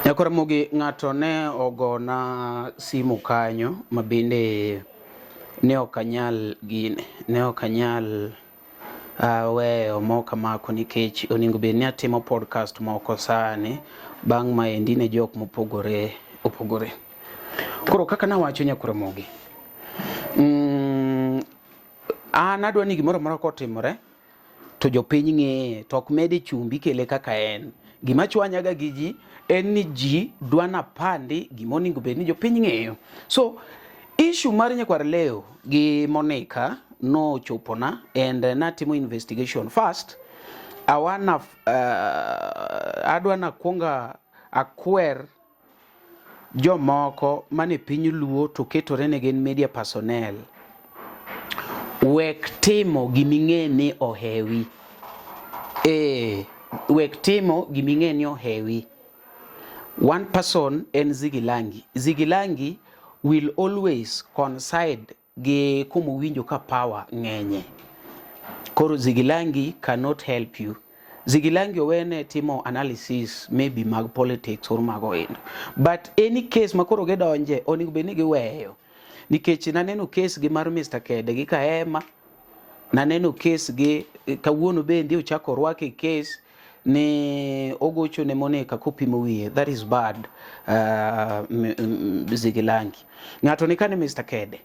Nyakuramogi ng'ato ne ogona simu kanyo mabende ne okanyal gine. Ne okanyal weyo moka mako nikech oningo be ni atimo podcast moko sani bang' maendi ne jok mopogore. Koro kaka nawacho Nyakuramogi. Adwa ni gimoro moro kotimore to jopiny ng'eye to ok mede chumbi kele kaka en. Gima chwanyaga gi ji en ni ji dwana pandi gimoningo bed ni jopiny ng'eyo. So issue mar Nyakwar Leo gi Monica no chopona and natimo investigation first. Adwa na kuonga akwer jomoko mane piny Luo to ketore ne gen media personnel. Wek timo giming'e ni ohewi. Wek timo giming'e ni ohewi. One person en Zigilangi. Zigilangi will always coincide gi kumu winjo ka power ng'enye. Koro Zigilangi cannot help you. Zigilangi owene timo analysis maybe mag politics or mag oendo. But any case makoro gedonje oningo beni giweyo. Nikech naneno case gi mar Mr. Kede gi Kaema. Naneno case gi kawuono bende ochako rwake case ne ogocho ne Monica kopimo wiye. That is bad. Zigilangi. Ng'ato ni kane Mr. Kede.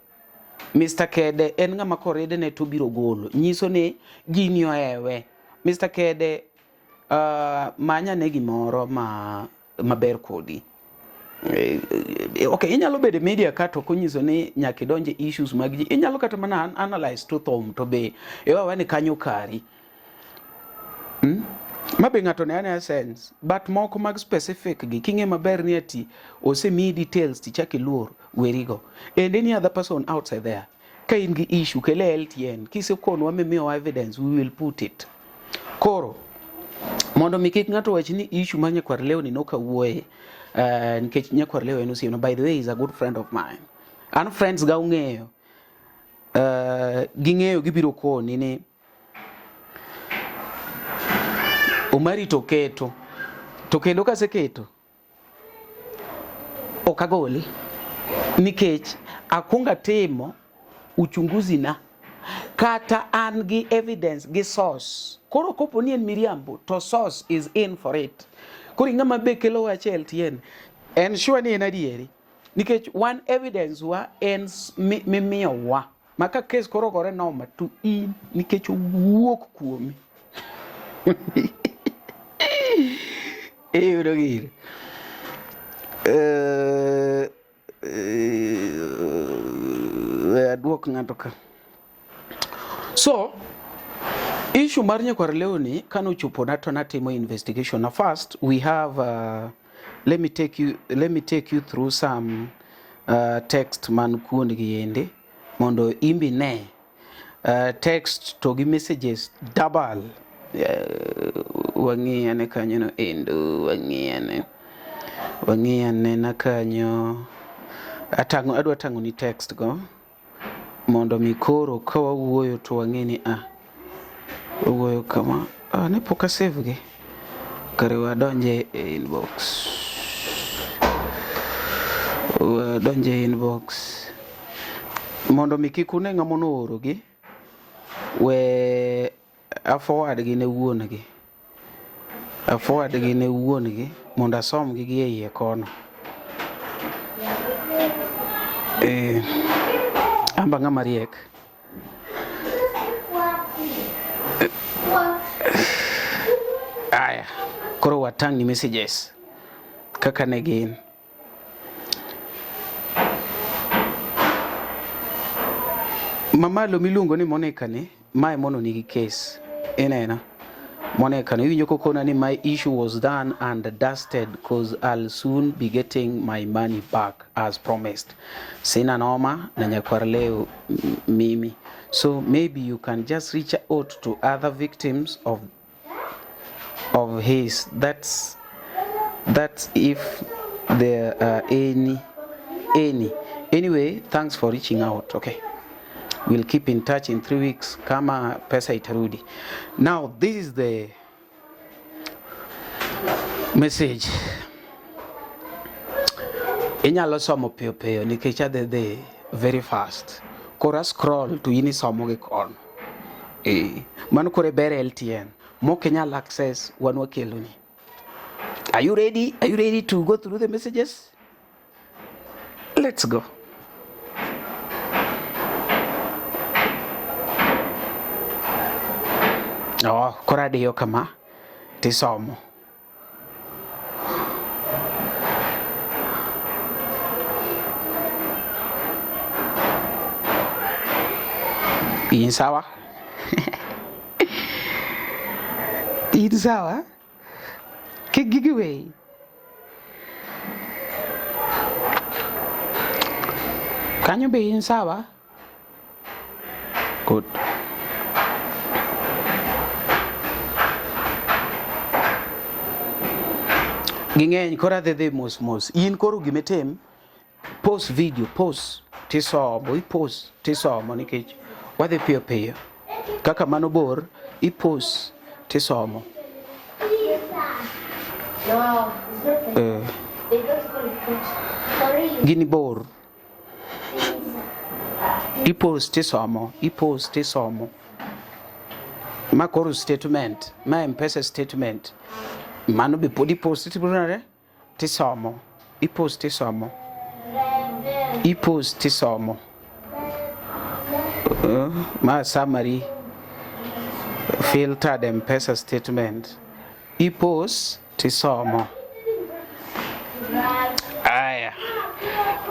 Mr. Kede en ng'ama korede ne to biro golo. Nyiso ni jini ohewe. Mr. Kede manya ne gimoro maber kodi. okay, inyalo bedo media ka to konyiso ni nyaka idonje issues mag ji, inyalo kata mana analyze to thom to be wani kanyo kari mabe ng'ato ne ane sense, but moko mag specific gi king'e maber ni ati osemi details tichaki luor werigo, and any other person outside there ka in gi issue kele LTN kisekonwa mimiyo evidence, we will put it. Koro mondo mi kik ng'ato wach ni issue ma Nyakwar Lewni nokawuoye nikech Nyakwar Lew en osiepna, by the way is a good friend of mine, an friends ga ung'eyo ging'eyo gibiro koni ni Omari to keto to kendo kaseketo okagol nikech akunga timo uchunguzi na kata an gi evidence gi source, koro kopo ni en miriambo to source is in for it. Koro ng'ama be kelo wach LTN en sure ni en adieri nikech one evidence wa en mimiyo wa maka case koro gore noma to in nikech wuok kuomi Urogir. Adwok ng'ato ka. So, issue mar Nyakwar Lewni kano chupo na to natimo investigation. Now first, we have let me take you through some text man kuond gi yende mondo imbi ne text to gi messages double wang'iyane kanyo no endo wang'iyane na kanyo adwa tango ni text go mondo mikoro ka wawuoyo to wang'ini wawuoyo kama ne poka save gi kare wadonje e inbox mondo mikikune ng'amono oro gi we forward gi ne wuon gi mondo asom gi e iye kono amba ng'ama riek aya koro watang' ni messages kaka ne gin. Mamalo miluongo ni Monica ni mae mono nigi case inena Monica no iwinjo kokona ni my issue was done and dusted cause I'll soon be getting my money back as promised. Sina noma na Nyakwar Lew mimi, so maybe you can just reach out to other victims of his. That's if there are any. Anyway, thanks for reaching out. Okay, we'll keep in touch in 3 weeks kama pesa itarudi. Now this is the message. Inyalo somo pio nikech adhe very fast. Kora scroll to ini somo gi kon. Mano kore bere LTN. Mo kenyal access wanwa keloni. Are you ready? Are you ready to go through the messages? Let's go. Oh, kora diyo kama tisomo. In sawa? In sawa? Giveaway. Can you be in sawa? Good. Ging'eny kora the mos in koro gimetem post video post tisomo post tisomo nikech wadhi piyo kaka mano bor post tisomo. Gini bor post tisomo ma koro statement ma M-Pesa statement mano be podi post tisomo post tisomo ma summary filtered M-Pesa statement post tisomo. Aya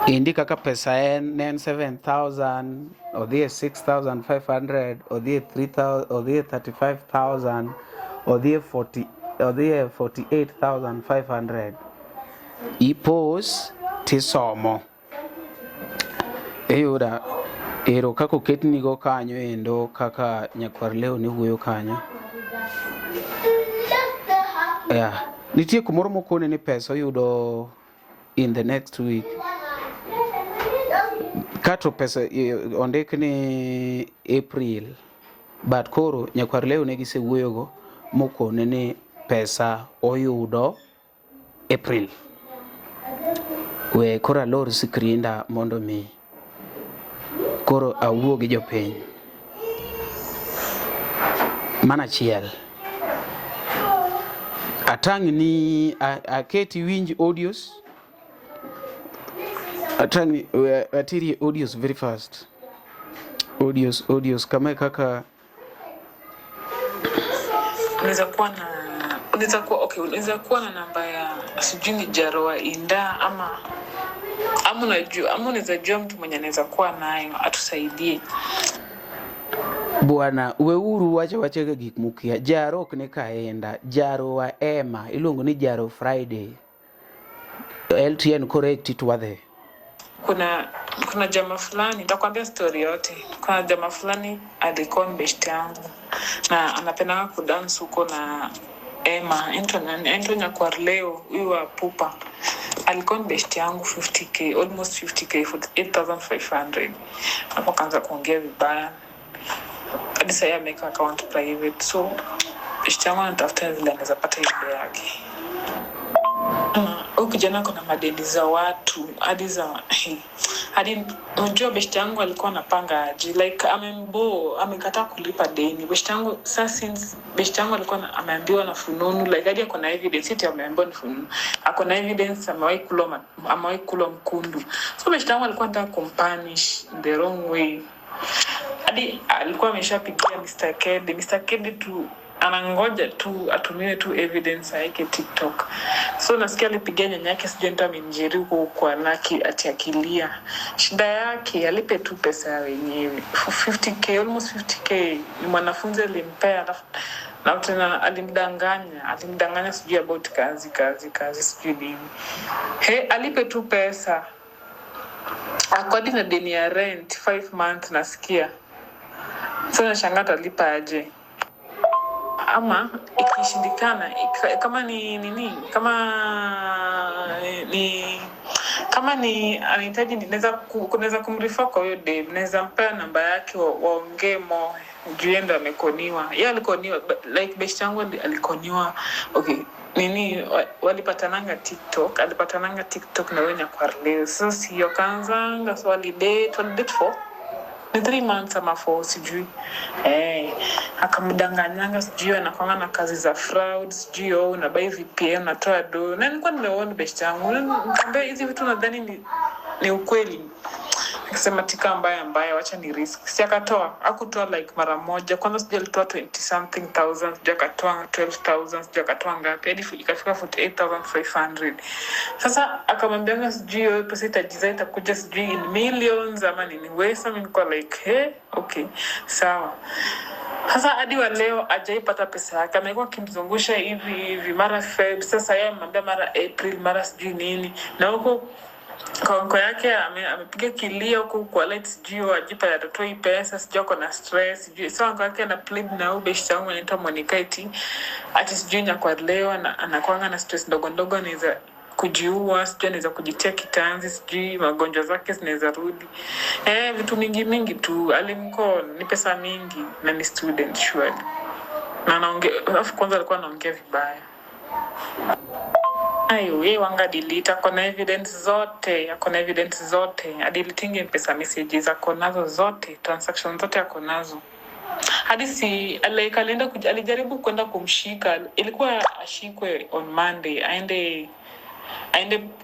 indi kaka pesa en 7,000 odhi 6,500 odhi 3,000 odhi 35,000 odhi 48,500 ipos tisomo iyuda ero kako oketnigo kanyo endo kaka nyakwar leo ni wuoyo kanyo. Nitie kumoro mokone ni pesa oyudo in the next week. Kato pesa ondik ni April, but koro nyakwar leo ne gisewuoyogo mokone ni pesa oyudo April. We koro alor skrinda mondo mi koro awuo gi jopiny. Mana chiel. Atang' ni aketi winj audios. Atang' atiri audios very fast. Audios kama kaka unaweza kuwa na namba ya sijui ni Jaro wa Inda ama unaweza jua mtu mwenye anaweza kuwa nayo atusaidie. Bwana weuru wacha gik mukia. Jaro ok ne kaenda. Jaro wa Emma iluongo ni Jaro Friday. LTN correct it wadhe. Kuna jamaa fulani nitakwambia story yote. Kuna jamaa fulani alikuwa best yangu na anapenda kudance huko na Emma Antonio Nyakwar leo huyu wa Pupa. Alikuwa best yangu 50k, almost 50k for 8,500. Hapo kaanza kuongea vibaya. Hadi sasa ameka account private. So best yangu anatafuta vile anaweza pata ile yake. Kijana kuna madeni za watu hadi unajua best yangu alikuwa anapanga aje, like amekataa kulipa deni. Best yangu sasa since best yangu alikuwa ameambiwa na fununu, like hadi kuna evidence eti ameambiwa na fununu, akona evidence amewahi kula mkundu. So best yangu alikuwa anataka kumpunish in the wrong way. Hadi alikuwa ameshapigia Mr. Kedi tu anangoja tu atumiwe tu evidence yake TikTok. So nasikia alipigia nyanya yake sijui ndio amenjeri kwa Naki atiakilia. Shida yake alipe tu pesa ya wenyewe 50k, almost 50k. Ni mwanafunzi alimpea na tena alimdanganya sijui about kazi sijui nini. Alipe tu pesa. Akodi na deni ya rent 5 months nasikia. So nashangaa atalipa aje. Ama ikishindikana kama ni anahitaji kunaweza kumrefer kwa hiyo dem, naweza mpea namba yake waongee mo juenda amekoniwa. Yeye alikoniwa like best yangu alikoniwa. Okay, walipatananga TikTok na wewe Nyakwar leo. So sio kanzanga so walidate for ni 3 months ama 4 sijui. Akamdanganyanga sijui anakwanga na kazi za fraud sijui na buy VPN natoa do. Na nilikuwa nimeona best yangu. Nikamwambia hizi vitu nadhani ni ukweli. Akasema tika mbaya wacha ni risk. Si hakutoa like mara moja. Kwanza sijui alitoa 20 something thousand, sijui akatoa 12,000, sijui akatoa ngapi hadi ikafika 48,500. Sasa akamwambia sijui pesa itakuja sijui in millions ama nini. Wesa mimi niko like okay sawa. Sasa hadi wa leo hajaipata pesa yake. Amekuwa kimzungusha hivi mara Feb, sasa yeye amemwambia mara April, mara sijui nini. Na huko kwa yake amepiga kilio huko kwa lights juu ajipa atatoa hii pesa sijui kuna stress sijui. So kwa yake ana plead na ubeshta wangu anaitwa Monica ati sijui Nyakwar leo anakuanga na stress ndogo anaweza kujiua sijui anaweza kujitia kitanzi sijui magonjwa zake zinaweza rudi. Vitu mingi tu alimko ni pesa mingi na ni student surely. Na anaongea kwanza alikuwa anaongea vibaya. Wanga delete akona evidence zote. Adilitinge pesa messages akonazo zote, transactions zote akonazo. Hadi si alienda alijaribu kwenda kumshika. Ilikuwa ashikwe on Monday, aende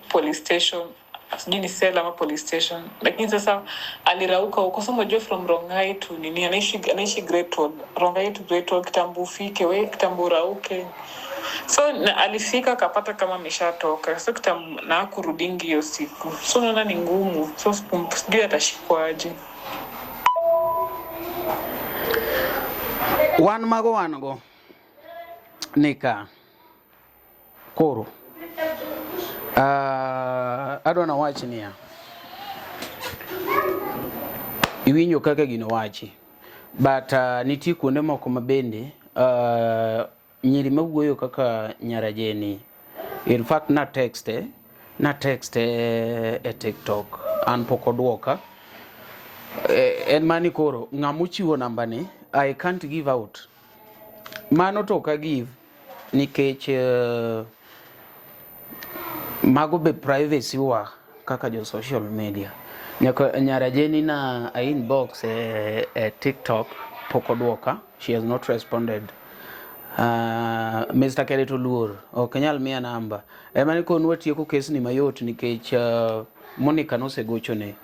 police station. Sijui ni cell ama police station. Lakini sasa alirauka huko. So mojua from Rongai to nini anaishi Great Road. Rongai to Great Road kitambo ufike, kitambo rauke. So alifika akapata kama ameshatoka, so na kurudingi hiyo siku, so naona ni ngumu, so sijui atashikwaje. Wan mago wango nika koro adwana wachi niya iwinjo kaka gino wachi but nitie kuonde moko mabende nyiri mawuoyo kaka nyarajeni in fact na text e TikTok an pok oduoka en mani koro ng'amuchiwo namba ni I can't give out mano to ka give nikech mago be privacy wa kaka jo social media nyarajeni na inbox e TikTok pok oduoka. She has not responded. Mr. Kereto Luor ok nyal miya namba emani konwa tieko kes ni mayot nikech Monica nosegochone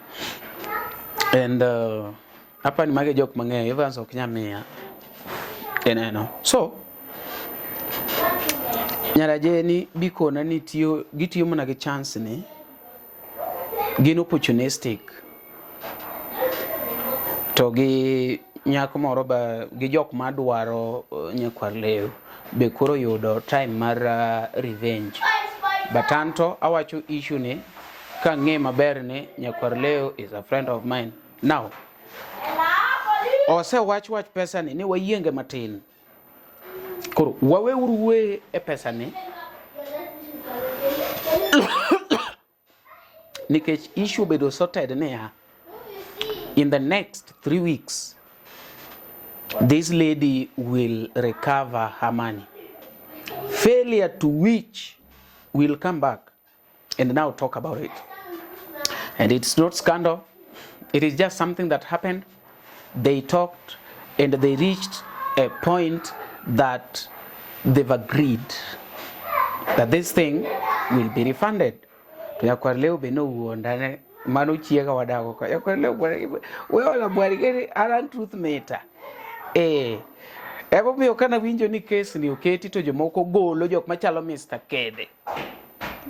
and hapa ni mage jok mang'eyo Evans ok nyal miya eneno. So nyarajeni bikona ni gitiyo mana gi chance ni gin opportunistic to gi nyako moro ba gi jok madwaro nyakwar lew be koro yudo time mar revenge but anto awacho issue ni ka ng'e maber ni nyakwar lew is a friend of mine. Now ose wach pesa ni wayienge matin koro wawe uruwe e pesa ni nikech issue bedo sorted ne in the next 3 weeks this lady will recover her money, failure to which will come back and now talk about it. And it's not scandal, it is just something that happened. They talked and they reached a point that they've agreed that this thing will be refunded. Nyakwar lew be no wuondane mano chiega wadago ko nyakwar lew we ola bwarigere aran truth matter ebo miyo kana winjo ni case ni oketi to jomoko golo jok machalo Mr. Kede.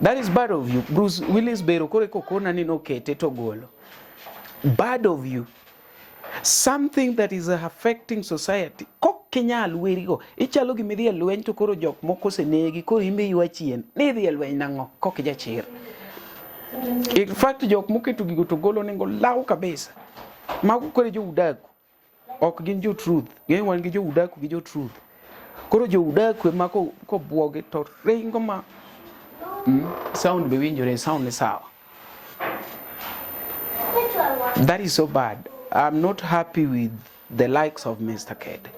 That is bad of you. Bruce Willis Bero kore kokona ni no kete to golo. Bad of you. Something that is affecting society. Kok kenyal werigo ichalo gi midhi lweny to koro jok moko senegi koro imbe ywa chien ni dhi lweny nango kok jachir. In fact jok moketo gigo to golo nengo law kabisa mago kore jo udaku ok gin jo truth gin wan gi jo udaku gi jo truth koro jo udaku ma ko buoge to ringo ma sound be winjore sound ni sawa. That is so bad. I'm not happy with the likes of Mr. Ked.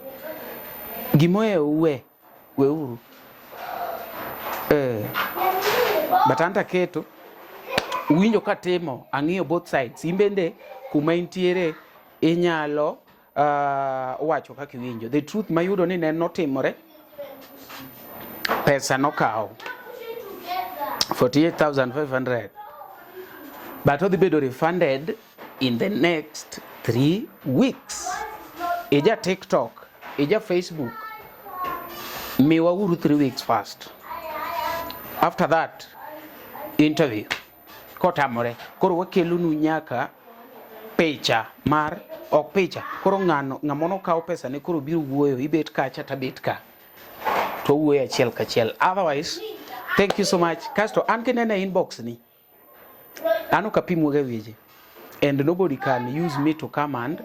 Gimoye we uru batanta keto winjo katemo ang'iyo both sides imbende kuma intiere inyalo wacho kaka winjo the truth mayudo ni ne notimore pesa nokaw 48,500 but odhi bedo refunded in the next 3 weeks. Ija TikTok ija Facebook miwa uru 3 weeks first. After that interview kotamore koro wakelu nu nyaka picha mar ok picha koro ng'amono kawo pesa ne koro biro wuoyo ibet kacha tabet ka to wuoyo achiel kachiel. Otherwise thank you so much. Kasto an kinene inbox ni ano kapimo ga weje and nobody can use me to come and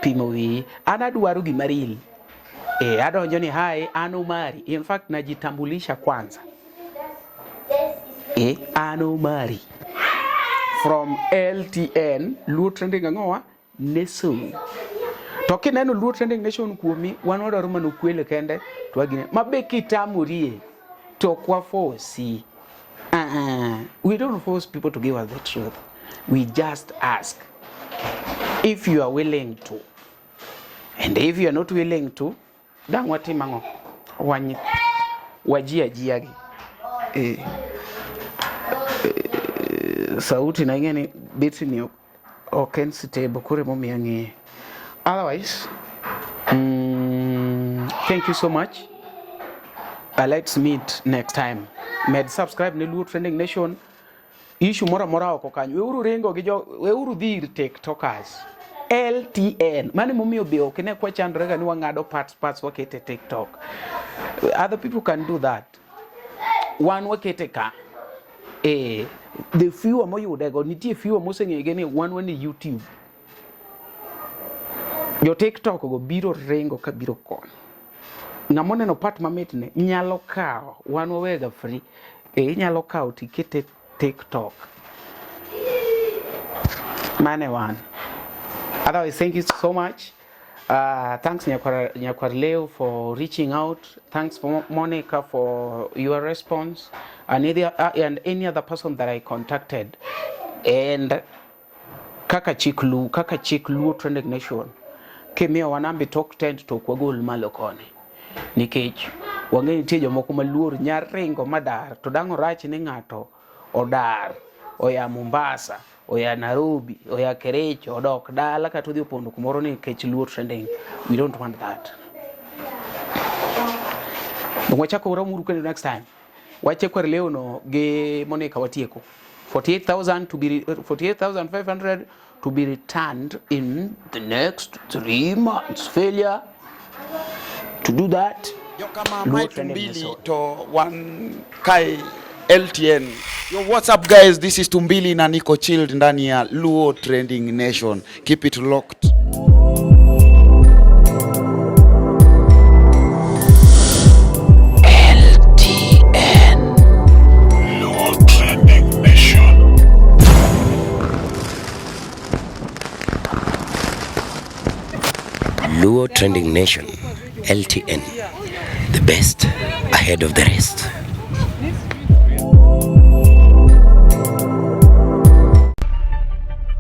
pimo wi ana dwaro gimarili adonjo ni hai ano mari in fact najitambulisha kwanza ano mari from LTN Luo Trending Ang'owa Nation. To kineno Luo Trending Nation kuomi wan wadwaro mano kwele kende to agine mabe kitamurie to kwa force. We don't force people to give us the truth. We just ask if you are willing to. And if you are not willing to, dan watimango wajia jiagi. Sauti na ingeni biti ni stable kure momi yangi. Otherwise, thank you so much. Let's meet next time. Med subscribe ne Luo Trending Nation. Issue mora oko kanyo. Weuru rengo gi weuru dhir TikTokers. LTN. Mani momiyo be ok ne kwa chandre ga ni wangado parts wakete TikTok. Other people can do that. One wakete ka. The few moyude go nitie few moseng'ege ni one ni YouTube. Yo TikTok go biro rengo ka biro kon. Ng'amone no part mamit ne nyalo kao wan wawega free. Nyalo kao tikete TikTok. Mane one. Otherwise, thank you so much. Thanks Nyakwar Leo for reaching out. Thanks for Monica for your response, and any other person that I contacted. And Kaka Chick Luo Trending Nation. Kemia wanambi talk tent to kwagol malokone. Nikech wangeni tie jomoko maluor nyaringo madar to dango rach ni ng'ato odar oya Mombasa oya Nairobi oya Kericho odok dala ka to dhi opondo kumoro ni kech Luo Trending. We don't want that. Mwachako uramuru kwenye next time. Wache kwa leo no ge Monica watieko 48,500 to be returned in the next 3 months. Failure to do that. Yo kama maitu mbili to one kai LTN. Yo, what's up guys? This is Tumbili na niko chilled ndani ya Luo Trending Nation. Keep it locked. LTN Luo Trending Nation. Luo Trending Nation, LTN, the best ahead of the rest.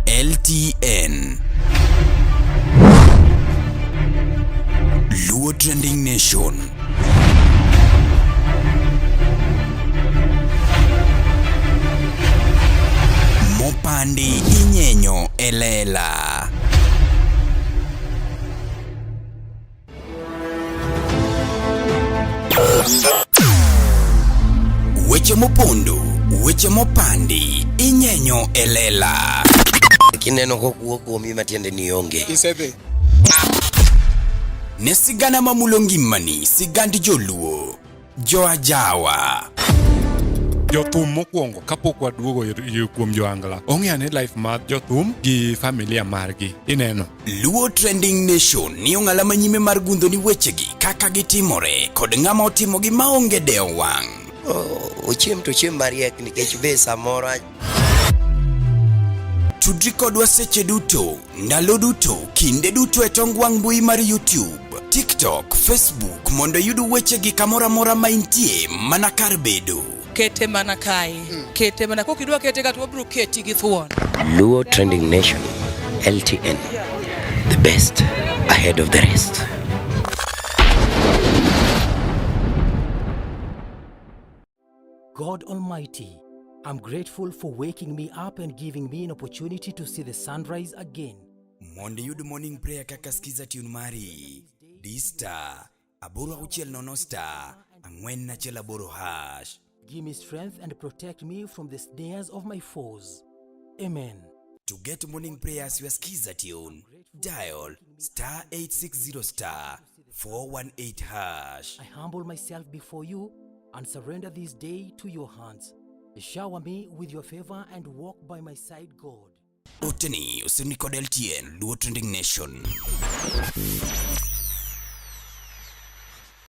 LTN Luo Trending Nation. Mopandi inyenyo elela. Weche mopondo, weche mopandi inyenyo elela. Kineno kokuo kuomi matiende ni onge. Isebe. Ne sigana mamulo ngimani, sigandi joluo, joajawa. Jothum mokwongo kapok waduogo kuom joangla. Ong'e life mar jothum gi familia margi. Ineno. Luo Trending Nation ni ong'ala manyime mar gundo ni wechegi kaka gitimore kod ng'ama otimogi maonge deo wang'. Ochiem to chiem mariek nikech be samoro Tudri kodwa seche duto, ndalo duto, kinde duto e tong wang' mbui mar YouTube, TikTok, Facebook mondo yudu wechegi kamora mora ma intie mana kar bedo. Kete mana kai. Kete mana kokidwa kete ka to bro keti gi thuon. Luo Trending Nation, LTN, the best ahead of the rest. God Almighty, I'm grateful for waking me up and giving me an opportunity to see the sunrise again. Monde yud morning prayer kaka skiza tune mari. D-Star, aboro auchiel nono star, ang'wen nachiel aboro hash. Give me strength and protect me from the snares of my foes. Amen. To get morning prayers your skiza tune, dial star 860 star 418 hash. I humble myself before you and surrender this day to your hands. Shower me with your favor and walk by my side, God. Oteni, usinikod LTN, Luo Trending Nation.